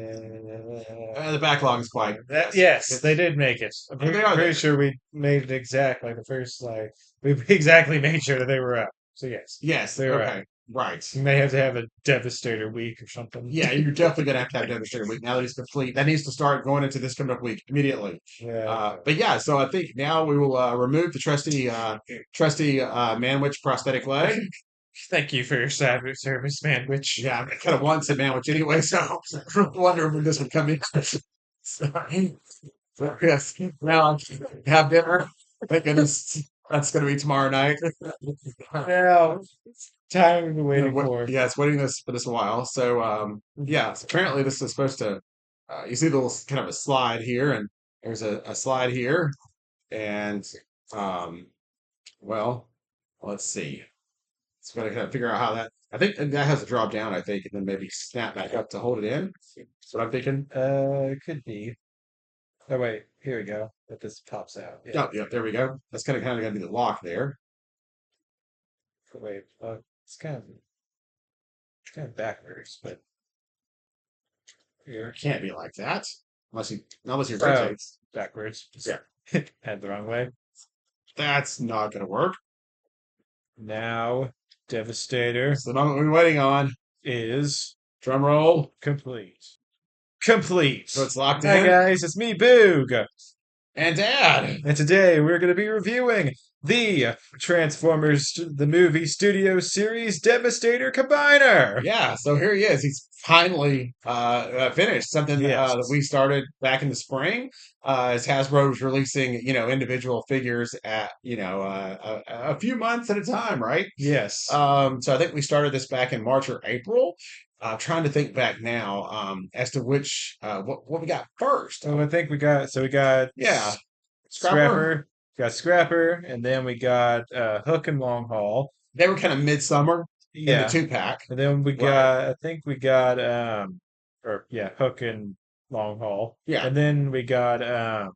The backlog is quite. Yes, they did make it. I'm They are pretty there. sure we made it exact, like the first, like, we exactly made sure that they were up. So yes, Yes. they were up. Okay. Right. You may have to have a Devastator week or something. Yeah, you're definitely gonna have to have Devastator week now that he's complete. That needs to start going into this coming up week immediately. Yeah. But yeah, so I think now we will remove the trusty manwich prosthetic leg. Thank you for your service, man. Which Yeah, I kind of want said manwich anyway, so I wonder when this would come in. So, yes, now I have dinner. Thank goodness that's going to be tomorrow night. now time we've been waiting for. Yeah, it's waiting this for this a while. So yeah, so apparently this is supposed to. You see the little kind of a slide here, and there's a slide here, and um, well, let's see. It's going to kind of figure out how that. I think that has to drop down. I think, and then maybe snap back up to hold it in. That's what I'm thinking. It could be. Oh wait, here we go. That this pops out. Yeah. Oh, yeah, there we go. That's kind of going to be the lock there. Wait, it's kind of backwards, but here. It can't be like that unless he Oh, rotates. backwards. Yeah, Had the wrong way. that's not going to work. Now, Devastator It's the moment we're waiting on. is Drum roll. complete. complete. So it's locked Hi in. guys, it's me, Boog, And Dad. and today we're going to be reviewing the Transformers the movie studio series Devastator Combiner. Yeah, so here he is. He's finally finished something that Yes, we started back in the spring. As Hasbro was releasing, individual figures at, a few months at a time, right? yes. So I think we started this back in March or April. Trying to think back now as to which what we got first. So I think we got Yeah, Scrapper. Scrapper, and then we got Hook and Long Haul. They were kind of midsummer in the Yeah, two pack, and then right? I think we got or yeah, Hook and Long Haul, Yeah, and then we got I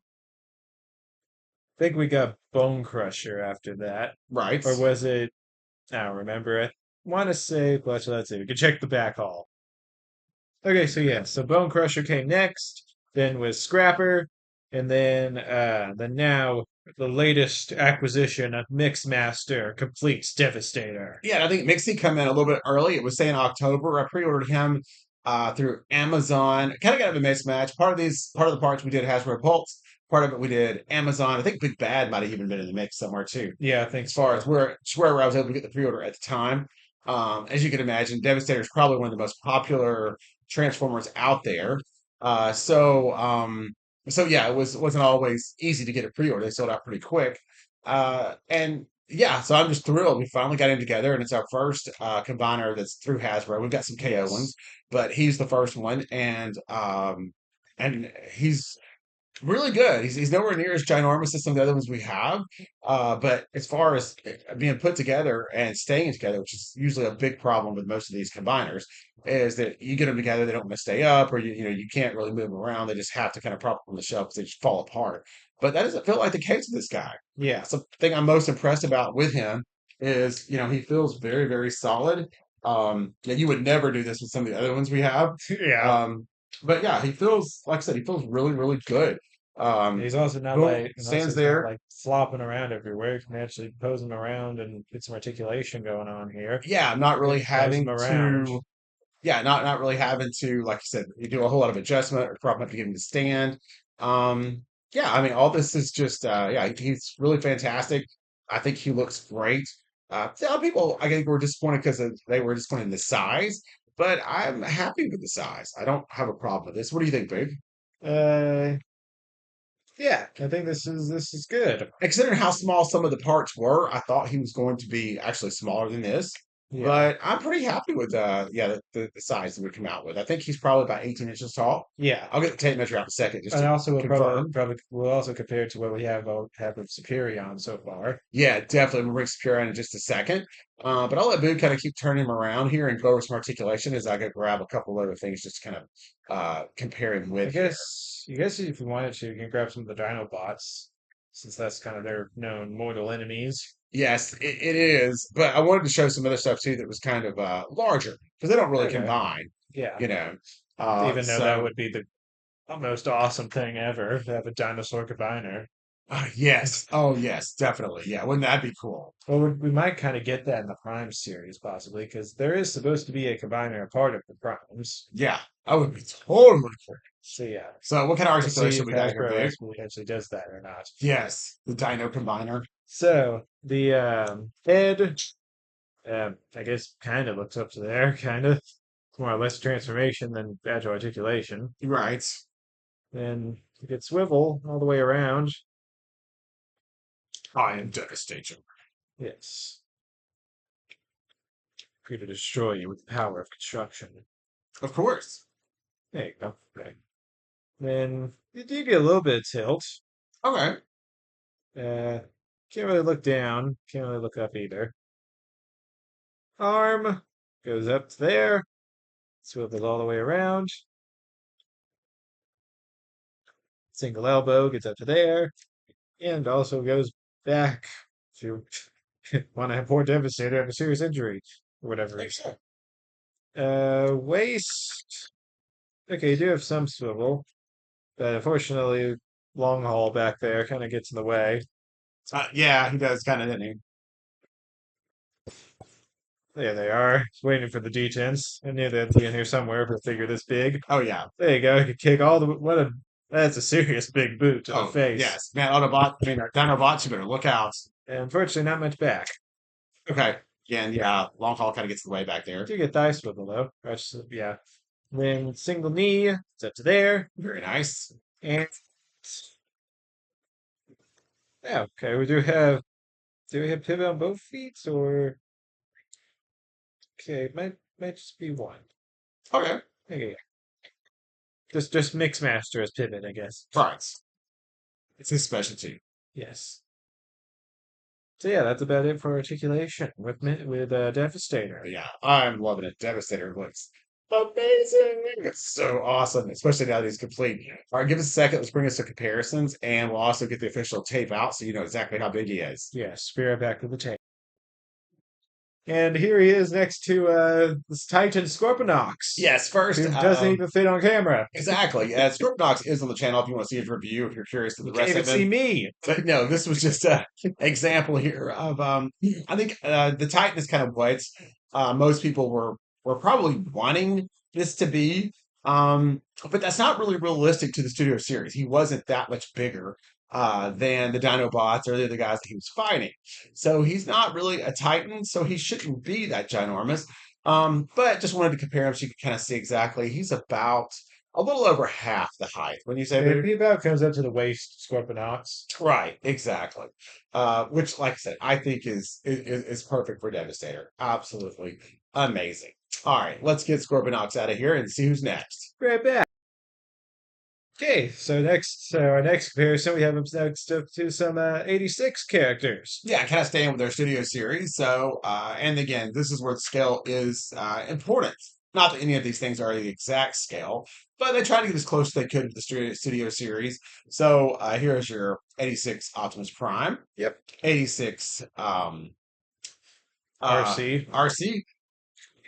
think we got Bone Crusher after that. right. Or was it? I don't remember. I want to say, let's see. We can check the back haul. Okay, so yeah, so Bone Crusher came next, then was Scrapper, and then now the latest acquisition of Mixmaster completes Devastator. Yeah, and I think Mixie come in a little bit early. It was saying October. I pre-ordered him through Amazon. Kind of got a mismatch. Part of the parts we did Hasbro Pulse. Part of it we did Amazon. I think Big Bad might have even been in the mix somewhere too. Yeah, I think As far as so. where I was able to get the pre-order at the time. As you can imagine, Devastator is probably one of the most popular Transformers out there. Uh, so um, so yeah, wasn't always easy to get a pre-order. They sold out pretty quick. And yeah, so I'm just thrilled. We finally got him together, and it's our first combiner that's through Hasbro. We've got some KO ones, Yes. but he's the first one, and he's really good. He's nowhere near as ginormous as some of the other ones we have. But as far as being put together and staying together, which is usually a big problem with most of these combiners, is that you get them together, they don't want to stay up, or you can't really move them around. They just have to kind of prop them on the shelf because they just fall apart. But that doesn't feel like the case with this guy. Yeah. That's the thing I'm most impressed about with him is, he feels very, very solid. Yeah, you would never do this with some of the other ones we have. Yeah. Um, but yeah, he feels, like I said, he feels really, really good. He's also not Boom, like, and also stands he's not there. like flopping around everywhere. You can actually pose him around and get some articulation going on here. Yeah, not You really can pose him having around. to. Yeah, not really having to, like you said, you do a whole lot of adjustment or prop up to get him to stand. Um, yeah, I mean, all this is just, yeah, he's really fantastic. I think he looks great. A lot of people, I think, were disappointed because they were disappointed in the size, but I'm happy with the size. I don't have a problem with this. What do you think, Big? Uh, yeah, I think this is good. Considering how small some of the parts were, I thought he was going to be actually smaller than this. Yeah. But I'm pretty happy with yeah the size that we come out with. I think he's probably about 18 inches tall. Yeah. I'll get the tape measure out in a second just And to also confirm. we'll also compare it to what we have of Superion so far. Yeah, definitely. We'll bring Superior in just a second. But I'll let Boo kind of keep turning him around here and go over some articulation as I go grab a couple other things just to kind of compare him with here. I guess if you wanted to, you can grab some of the Dinobots, since that's kind of their known mortal enemies. Yes, it is. But I wanted to show some other stuff too that was kind of larger because they don't really Okay. combine, Yeah. you know. Even though that So would be the most awesome thing ever to have a dinosaur combiner. yes. Oh, yes, definitely. Yeah, wouldn't that be cool? Well, we might kind of get that in the Prime series, possibly, because there is supposed to be a combiner a part of the Primes. Yeah, I would be totally cool. So yeah, So what kind of we'll see articulation if we got here, Hasbro Big? actually does that or not. Yes, the Dino Combiner. So the head, I guess, kind of looks up to there, kind of. It's more or less transformation than agile articulation. Right. Then you get swivel all the way around. I am Devastator. Yes, free to destroy you with the power of construction. Of course. There you go. Okay. Then you do get a little bit of tilt. Okay. Uh, can't really look down. Can't really look up either. Arm goes up to there. Swivels all the way around. Single elbow gets up to there. And also goes back to want to have poor Devastator have a serious injury or whatever. Makes sense. Waist. Okay, you do have some swivel, but unfortunately, long haul back there kind of gets in the way. Yeah, he does kind of, didn't he? There they are. Just waiting for the D10s. I knew they'd be in here somewhere for a figure this big. Oh yeah. There you go. You could kick all the. That's a serious big boot to the Oh face. yes, man. Autobot. I mean, Dinobots. You better look out. And unfortunately, not much back. Okay. Again, yeah. Long haul kind of gets in the way back there. Do get thigh swivel though. Yeah. Then single knee. It's up to there. Very nice. And yeah, okay. We do have. Do we have pivot on both feet or? Okay, might just be one. Okay. Okay. Just mix master as pivot, I guess. Right. It's his specialty. Yes. So yeah, that's about it for articulation with Devastator. Yeah, I'm loving it. Devastator looks amazing. It's so awesome, especially now that he's complete. All right, give us a second. Let's bring us to comparisons, and we'll also get the official tape out so you know exactly how big he is. Yes, be right back to the tape. And here he is next to this Titan Scorponox, Yes, first, who doesn't even fit on camera. exactly. Scriptnox is on the channel if you want to see his review, if you're curious to the You can't rest even of see it. me. But no, this was just a example here of I think the Titan is kind of what most people were probably wanting this to be. But that's not really realistic to the studio series. He wasn't that much bigger than the Dinobots or the other guys that he was fighting. So he's not really a Titan, so he shouldn't be that ginormous. But just wanted to compare him so you could kind of see exactly. He's about a little over half the height. When you say He about comes up to the waist, Scorponox. right, exactly. Which, like I said, I think is perfect for Devastator. Absolutely amazing. All right, let's get Scorpionox out of here and see who's next. Right back. Okay, so our next comparison, we have him next up to some 86 characters. Yeah, kind of staying with their studio series. So, and again, this is where the scale is important. Not that any of these things are the exact scale, but they try to get as close as they could to the studio series. So, here's your 86 Optimus Prime. Yep. 86 RC. RC,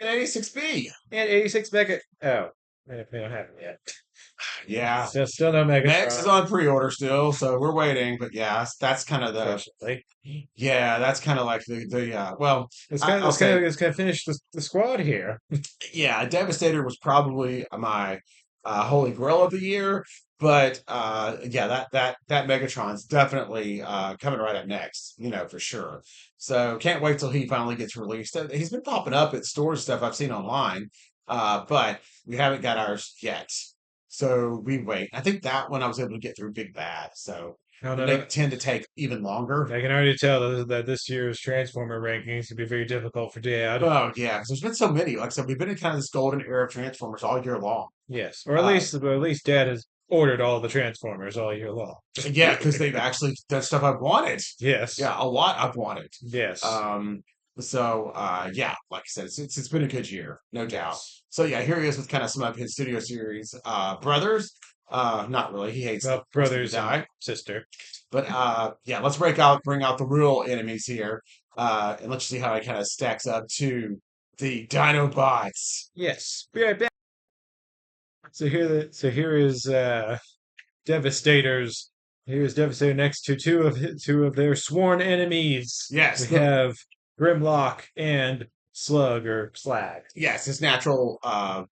and 86B. And 86 Mega. Oh, we don't have him yet. Yeah. Still no Mega. Next is on pre-order still, so we're waiting. But yeah, that's kind of the Unfortunately. yeah, that's kind of like the well, I'll It's say kind of finish the squad here. yeah, Devastator was probably my holy grail of the year, but yeah, that Megatron's definitely coming right up next, you know for sure. So can't wait till he finally gets released. He's been popping up at stores stuff I've seen online, but we haven't got ours yet. So we wait. I think that one I was able to get through Big Bad. So No, no, they no. tend to take even longer. I can already tell that this year's Transformer rankings could be very difficult for Dad. Oh yeah, 'cause there's been so many. Like I said, we've been in kind of this golden era of Transformers all year long. Yes, Uh, or at least Dad has ordered all the Transformers all year long. yeah, because they've actually done stuff I've wanted. Yes, Yeah, a lot I've wanted. yes, Um, so yeah, like I said, it's been a good year, no doubt. yes. So yeah, here he is with kind of some of his studio series brothers. Not really. He hates Well, most of the brothers and die. sister. But yeah, let's bring out the real enemies here. And let's see how it kind of stacks up to the Dinobots. Yes, be right back. So here is Devastator's. Here's Devastator next to two of their sworn enemies. Yes, We have Grimlock and Slug or Slag. yes, his natural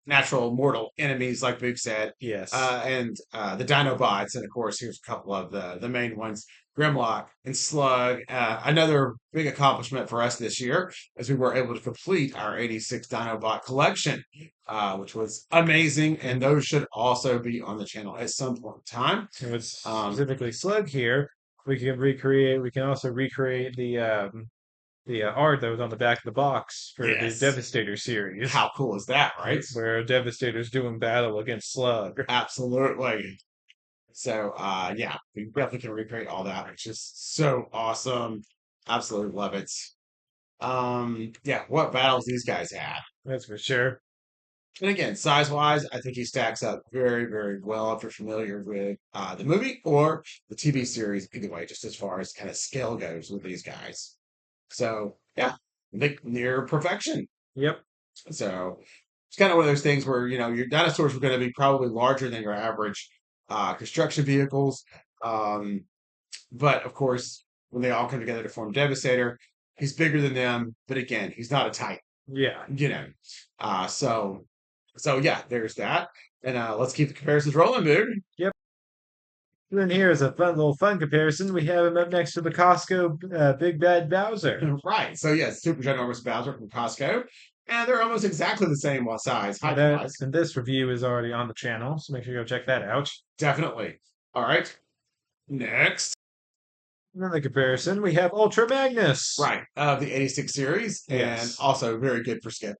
mortal enemies, like Boog said. Yes. And the Dinobots, and of course, here's a couple of the main ones: Grimlock and Slug. Another big accomplishment for us this year, as we were able to complete our 86 Dinobot collection, which was amazing. And those should also be on the channel at some point in time. And with specifically Slug here, we can recreate. We can also recreate the art that was on the back of the box for the Yes. Devastator series, How cool is that, right? where Devastator's doing battle against Slug. Absolutely. So yeah, we definitely can recreate all that, which is so awesome. Absolutely love it. Yeah, what battles these guys had. That's for sure. And again, size wise, I think he stacks up very, very well if you're familiar with the movie or the TV series, either way, just as far as kind of scale goes with these guys. So yeah, I think near perfection. Yep. So it's kind of one of those things where, your dinosaurs were going to be probably larger than your average construction vehicles. Um, but of course, when they all come together to form Devastator, he's bigger than them. But again, he's not a Titan. Yeah. you know. So yeah, there's that. And let's keep the comparisons rolling, dude. Yep. And then here's a fun comparison. We have him up next to the Costco Big Bad Bowser. Right. So yeah, super ginormous Bowser from Costco. And they're almost exactly the same size, And height that wise. and this review is already on the channel, so make sure you go check that out. Definitely. All right. Next. And then the comparison, we have Ultra Magnus. Right. The 86 series, and Yes. also very good for skill.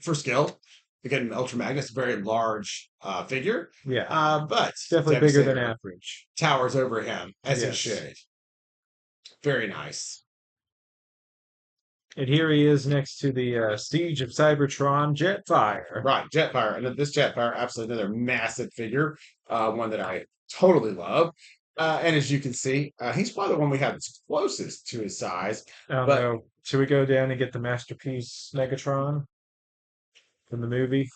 For skill. Again, Ultra Magnus, very large figure. Yeah. But Definitely bigger than Devastator average. towers over him, as he Yes. should. Very nice. And here he is next to the Siege of Cybertron Jetfire. Right, Jetfire. And this Jetfire, absolutely another massive figure, one that I totally love. And as you can see, he's probably the one we have that's closest to his size. Oh But no. Should we go down and get the Masterpiece Megatron from the movie?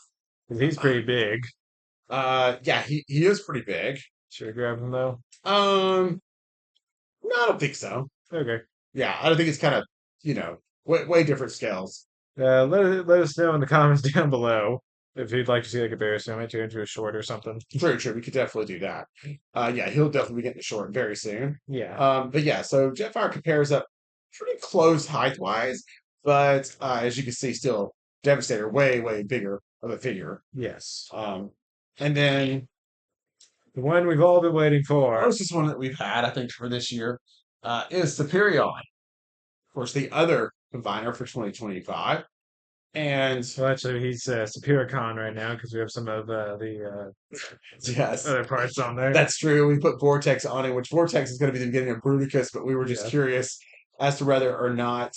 'Cause he's pretty big. yeah, he is pretty big. Should we grab him though? Um, no, I don't think so. Okay. Yeah, I don't think it's kind of, way different scales. Let us know in the comments down below if you'd like to see a comparison. I might turn into a short or something. Very true. We could definitely do that. Yeah, he'll definitely be getting short very soon. Yeah. But yeah, so Jetfire compares up pretty close height wise, but as you can see, still Devastator way, way bigger of a figure. Yes. And then The one we've all been waiting for. closest one that we've had, I think, for this year is Superion. Of course, the other combiner for 2025. And Well, actually, he's Superiorcon right now because we have some of the yes, other parts on there. that's true. We put Vortex on it, which Vortex is going to be the beginning of Bruticus, but we were just Yeah. curious as to whether or not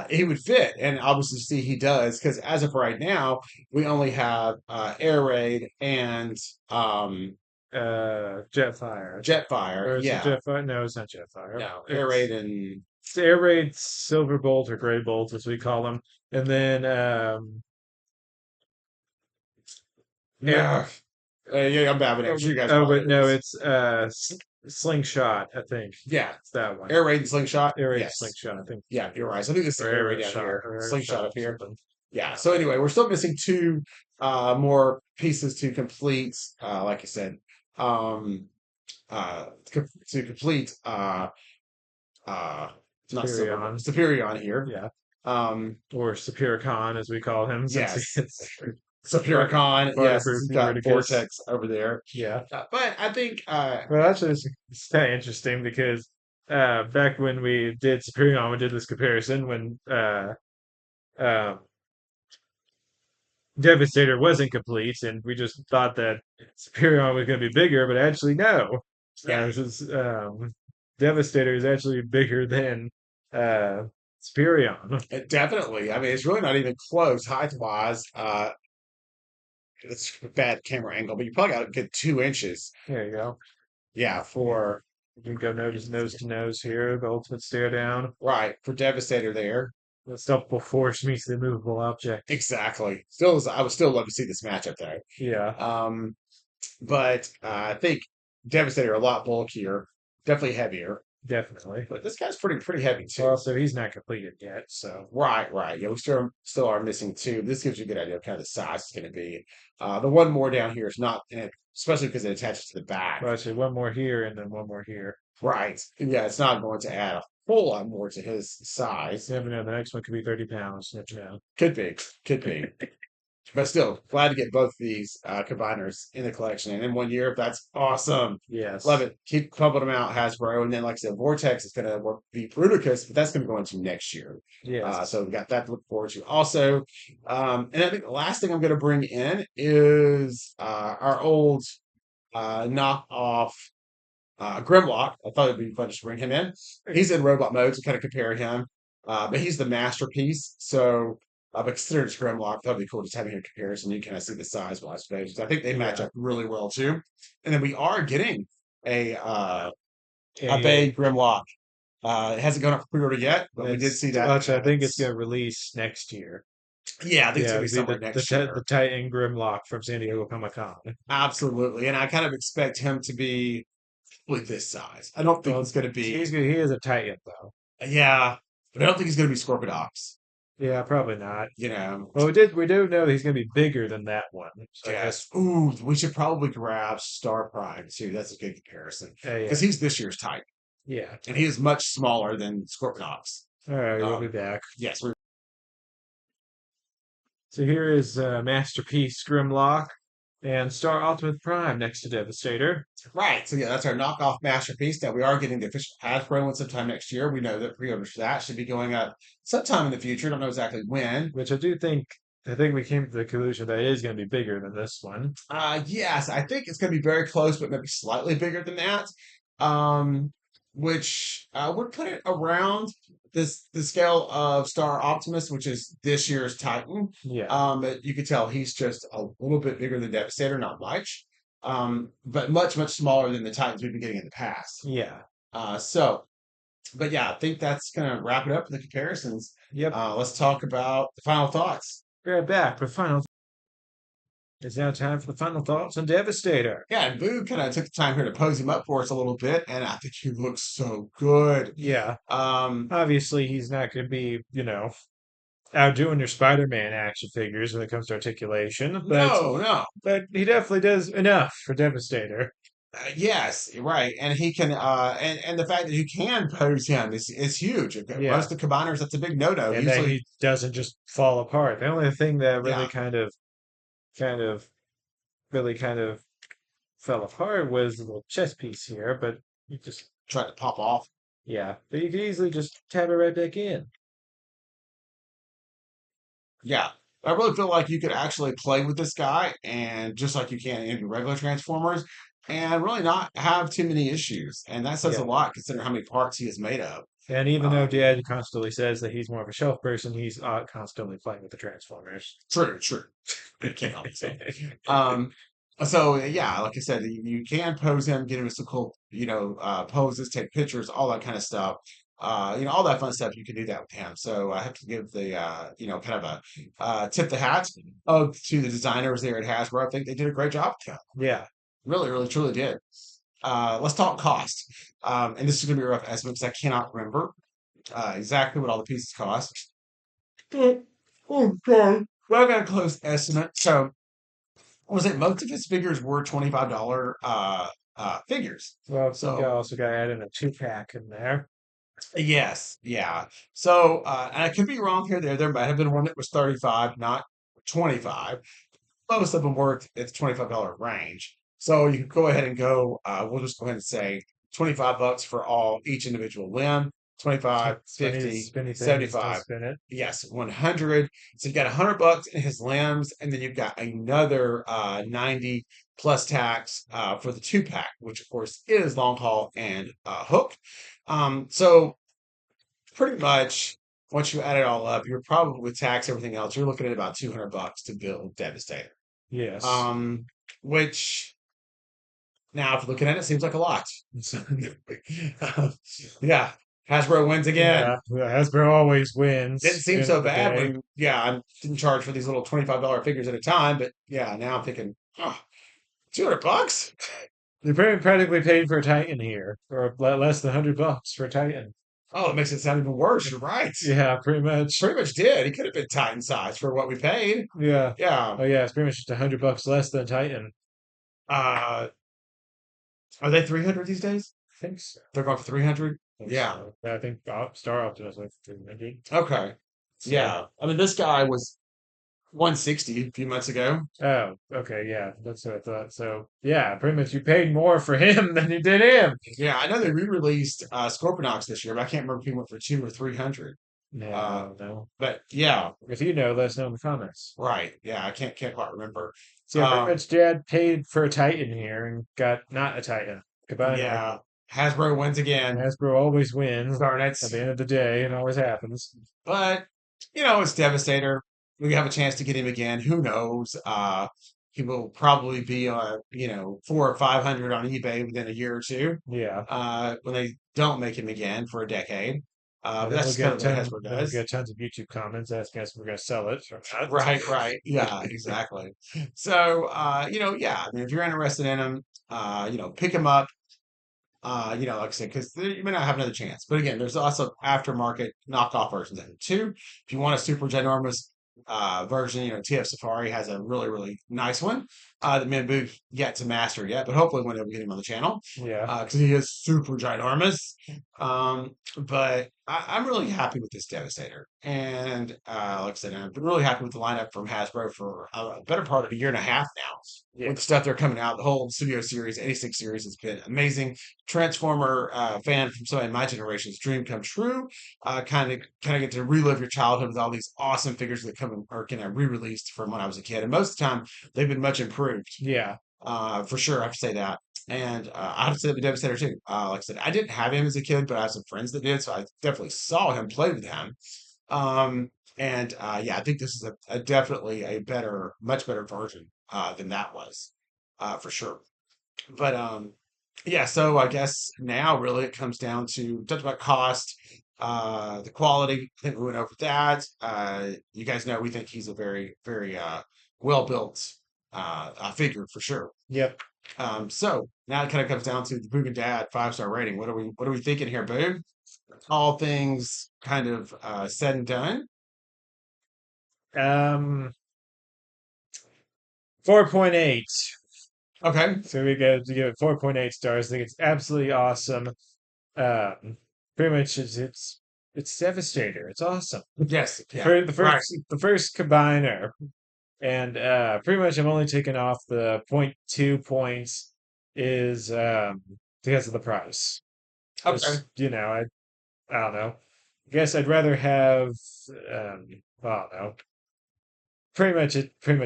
he would fit. And obviously, see, he does, because as of right now, we only have Air Raid and Jetfire. Jetfire. Or is it Yeah. Jetfire? No, it's not Jetfire. No, Air Raid and. It's Air Raid Silver Bolt or Gray Bolt, as we call them. And then No. Yeah, I'm bad with it. I'm sure you guys oh, probably but no, know this. it's Slingshot, I think. Yeah. It's that one. Air Raid and Slingshot? Air Raid Yes. Slingshot, I think. Yeah, you're right. So I think this is Or Air Air Raid Raid down Shot, here. or Air Raid Slingshot Shot, up here. something. Yeah. So anyway, we're still missing two more pieces to complete. Like I said, to complete not Silver Superion. Superion here. Yeah. Or Superiorcon, as we call him, since yes, it's Superiorcon. Yes, Fireproof he's got Bruticus. Vortex over there. Yeah. But I think Well, actually, it's kind of interesting because back when we did Superion, we did this comparison when uh, Devastator wasn't complete, and we just thought that Superion was going to be bigger, but actually, no. yeah, This is, Devastator is actually bigger than uh, Superion. definitely. I mean, it's really not even close height wise. It's a bad camera angle, but you probably got a good 2 inches. There you go. Yeah, for You can go nose to nose here, the ultimate stare down. right for Devastator there. The unstoppable force meets the immovable object. Exactly. Still, I would still love to see this matchup though. Yeah, But I think Devastator a lot bulkier, definitely heavier. definitely. But this guy's pretty heavy too. Also, he's not completed yet, so Right. Yeah, we still are missing two. This gives you a good idea of kind of the size it's going to be. The one more down here is not, especially because it attaches to the back. well, actually one more here and then one more here. Right. Yeah, it's not going to add a whole lot more to his size. You never know. The next one could be 30 pounds. You never know. Could be. But still, glad to get both of these combiners in the collection. And in 1 year, that's awesome. Yes. Love it. Keep pumping them out, Hasbro. And then, like I said, Vortex is going to be Bruticus, but that's going to go into next year. Yes. So we got that to look forward to. Also, and I think the last thing I'm going to bring in is our old knockoff Grimlock. I thought it'd be fun to bring him in. He's in robot mode to kind of compare him, but he's the masterpiece. So, but considering it's Grimlock, that'd be cool just having a comparison. You kind of see the size wise, I think they match up really well too. And then we are getting a Bay Grimlock. It hasn't gone up for pre-order yet, but we did see that. Actually, I think it's going to release next year. Yeah, I think it's going to be it'll somewhere next year. The Titan Grimlock from San Diego Comic-Con. Absolutely, and I kind of expect him to be with this size. I don't think he's going to be. He is a Titan though. Yeah, but I don't think he's going to be Scorpidox. Yeah, probably not. You know, Well, we do know that he's going to be bigger than that one. So I yes. guess, Ooh, we should probably grab Star Prime too. That's a good comparison yeah, because he's this year's type, yeah. and he is much smaller than Scorpionox. All right, we'll be Um, back. yes, So here is Masterpiece Grimlock and Star Ultimate Prime next to Devastator. right. So yeah, that's our knockoff masterpiece. Now we are getting the official Hasbro one sometime next year. We know that pre-orders for that should be going up sometime in the future. Don't know exactly when. Which I think we came to the conclusion that it is going to be bigger than this one. Yes, I think it's going to be very close, but maybe slightly bigger than that. Um, which would put it around the scale of Star Optimus, which is this year's Titan. Yeah, But you could tell he's just a little bit bigger than Devastator, not much, but much smaller than the Titans we've been getting in the past. yeah, So, but yeah, I think that's going to wrap it up for the comparisons. yep. Let's talk about the final thoughts. We're back for final. It's now time for the final thoughts on Devastator. Yeah, and Boo kind of took the time here to pose him up for us a little bit, and I think he looks so good. Yeah, Um, obviously he's not going to be, outdoing your Spider-Man action figures when it comes to articulation, but no. but he definitely does enough for Devastator. Yes, right, and he can, and the fact that you can pose him is huge. Okay, Yeah, most of the combiners, that's a big no-no. and that Usually, he doesn't just fall apart. The only thing that really yeah, kind of, really kind of fell apart was the little chest piece here, but you just, try to pop off. yeah, but you could easily just tab it right back in. Yeah, I really feel like you could actually play with this guy, and just like you can in your regular Transformers, and really not have too many issues. And that says a Yeah. lot considering how many parts he is made of. And even though Um, Dad constantly says that he's more of a shelf person, he's constantly playing with the Transformers. true. Can't help myself. Um, so yeah, like I said, you can pose him, get him some cool, poses, take pictures, all that kind of stuff. All that fun stuff. You can do that with him. So I have to give the, kind of a tip the hat to the designers there at Hasbro. I think they did a great job with him. Yeah. Really, truly did. Let's talk cost. And this is going to be a rough estimate because I cannot remember exactly what all the pieces cost. Oh, sorry. Well, I got a close estimate. So was it most of his figures were $25 figures. Well, you So also got to add in a two-pack in there. yes, yeah. So and I could be wrong here. There might have been one that was 35, not 25. Most of them worked at the $25 range. So you can go ahead and go, we'll just go ahead and say $25 for all each individual limb, 25, Spinny, 50, spinny things to 75. spin it. Yes, 100. So you got $100 in his limbs, and then you've got another 90 plus tax for the two pack, which of course is long haul and hook. So pretty much once you add it all up, you're probably with tax, everything else, you're looking at about $200 to build Devastator. Yes. Um, which now, if you're looking at it, seems like a lot. So, yeah, Hasbro wins again. Yeah. Hasbro always Didn't wins seem end of so the bad day. when, yeah, I didn't charge for these little $25 figures at a time, but yeah, now I'm thinking, oh, $200? They practically paid for a Titan here, or less than $100 for a Titan. Oh, it makes it sound even worse. You're right. Yeah, pretty much. Pretty much did. He could have been Titan size for what we paid. Yeah. Yeah. Oh yeah, it's pretty much just $100 less than Titan. Uh, are they 300 these days? I think so. They're going for 300? Think Yeah. so. I think Star Optimus like 300. Okay. So, Yeah. I mean, this guy was 160 a few months ago. oh, okay, yeah, that's what I thought. So, yeah, pretty much you paid more for him than you did him. Yeah, I know they re-released Scorponok this year, but I can't remember if he went for 2 or 300. Uh, No. but yeah, If you know, let us know in the comments. right. Yeah, I can't quite remember. So, yeah, pretty Um, much Dad paid for a Titan here and got not a Titan. Combiner. yeah, Hasbro wins again. Hasbro always wins Darn it. at the end of the day. It always happens. But it's Devastator. We have a chance to get him again. Who knows? He will probably be four or 500 on eBay within a year or two. Yeah. When they don't make him again for a decade. And But then that's we'll just kind get of what ton, Hasbro then we'll does. get tons of YouTube comments asking us if we're going to sell it or not. Right. Yeah, exactly. So, yeah, I mean, if you're interested in them, pick them up. Like I said, because you may not have another chance. But again, there's also aftermarket knockoff versions of it too. If you want a super ginormous version, TF Safari has a really, really nice one that me and Booth yet to master yet, but hopefully one day we get him on the channel Yeah. because he is super ginormous. But I'm really happy with this Devastator. And like I said, I've been really happy with the lineup from Hasbro for a better part of a year and a half now. Yeah. With the stuff they're coming out, the whole Studio Series, 86 series has been amazing. Transformer fan from somebody in my generation's dream come true. Kind of get to relive your childhood with all these awesome figures that come or kind of re-released from when I was a kid. And most of the time, they've been much improved. Yeah. For sure, I have to say that. And I have to say that with Devastator too. Like I said, I didn't have him as a kid, but I have some friends that did, so I definitely saw him, played with him. And yeah, I think this is definitely a much better version than that was, for sure. But yeah, so I guess now really it comes down to talked about cost, the quality. I think we went over that. You guys know we think he's a very, very well built figure for sure. Yep. So now it kind of comes down to the Boog and Dad 5-star rating. What are we thinking here, Boog? All things kind of said and done. Um, 4.8. Okay. So we go to give it 4.8 stars. I think it's absolutely awesome. Pretty much it's Devastator. It's awesome. Yes. Yeah. For the Right. first combiner. And pretty much I'm only taking off the point 2 points is because of the price. Okay. Just, I don't know. I guess I'd rather have I don't know. Pretty much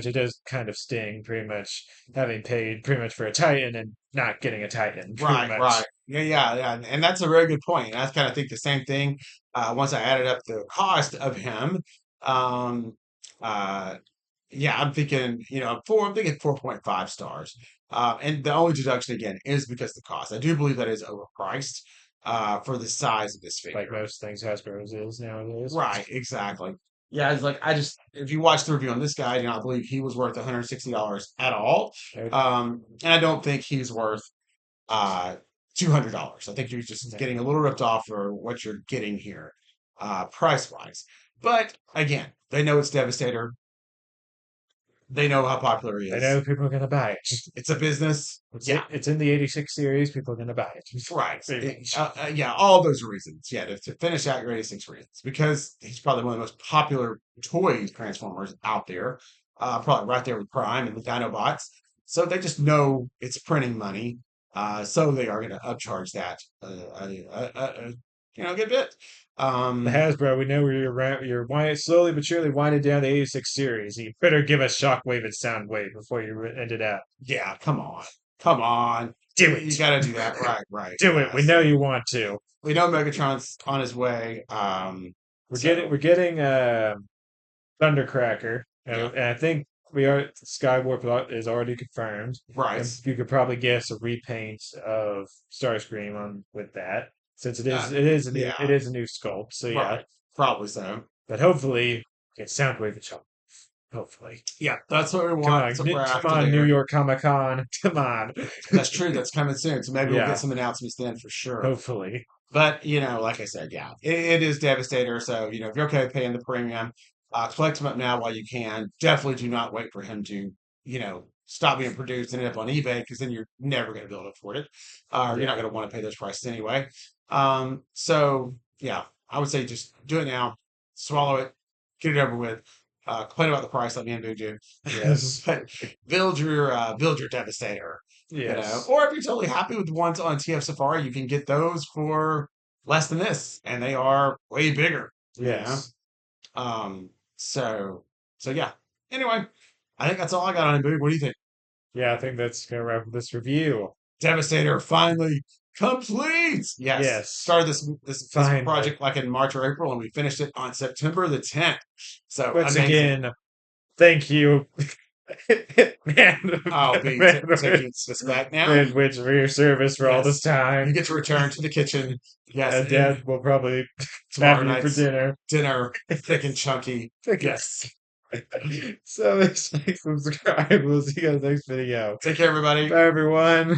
it does kind of sting, pretty much having paid pretty much for a Titan and not getting a Titan, pretty Right, much. right. Yeah, yeah, yeah. And that's a very good point. And I kind of think the same thing. Once I added up the cost of him, um, uh, yeah, I'm thinking 4.5 stars. And the only deduction again is because the cost. I do believe that is overpriced, for the size of this Like figure. most things Hasbro's is nowadays. Right, exactly. Yeah, it's like if you watch the review on this guy, I believe he was worth $160 at all. Right? And I don't think he's worth uh $200. I think you're just Yeah. getting a little ripped off for what you're getting here, price wise. But again, they know it's Devastator. They know how popular he I know is. people are gonna buy it. It's a business. Yeah, It's in the 86 series. People are gonna buy it. right. Pretty much. Yeah, all those reasons. Yeah, to finish out your 86 reasons because he's probably one of the most popular toy Transformers out there. Probably right there with Prime and the Dinobots. So they just know it's printing money. So they are going to upcharge that a good bit. The Um, Hasbro, we know where slowly but surely winding down the 86 series. You better give us Shockwave and Soundwave before you end it out. yeah, come on, come on. Do You it. got to do that, right? Right. Do it. Yeah. We know So you want to. we know Megatron's on his way. We're So getting Thundercracker, yeah, and I think we are Skywarp is already confirmed, right. and you could probably guess a repaint of Starscream on with that, since Yeah, it is a new sculpt. So yeah, right. Probably so. but hopefully get Soundwave and Shock. Hopefully, Yeah, that's what we want. That's what we're Come after on, New there. York Comic Con, come on. That's true. That's coming soon. So maybe we'll get Yeah, some announcements then for sure. hopefully, But like I said, yeah, it is Devastator. So if you're okay paying the premium, collect him up now while you can. Definitely do not wait for him to stop being produced and end up on eBay because then you're never going to be able to afford it, or you're not yeah, going to want to pay those prices anyway. So yeah, I would say just do it now, swallow it, get it over with. Complain about the price like me and Boo do, yes, but build your Devastator. yes, Or if you're totally happy with the ones on TF Safari, you can get those for less than this, and they are way bigger. You know. yes, Um. So yeah. Anyway, I think that's all I got on it, Boo. What do you think? yeah. I think that's gonna wrap up this review. Devastator finally complete. Yes, Yes, started this finally. project like in March or April, and we finished it on September the 10th. So Once amazing. again, thank you, man, I'll be taking man, this back now. man, which for your service for all this Yes, you time. get to return to the kitchen. Yes, And Dad will probably have tomorrow you for night's dinner. dinner, thick and chunky. Yes. So, like, subscribe. We'll see you guys next video. Take care, everybody. Bye, everyone.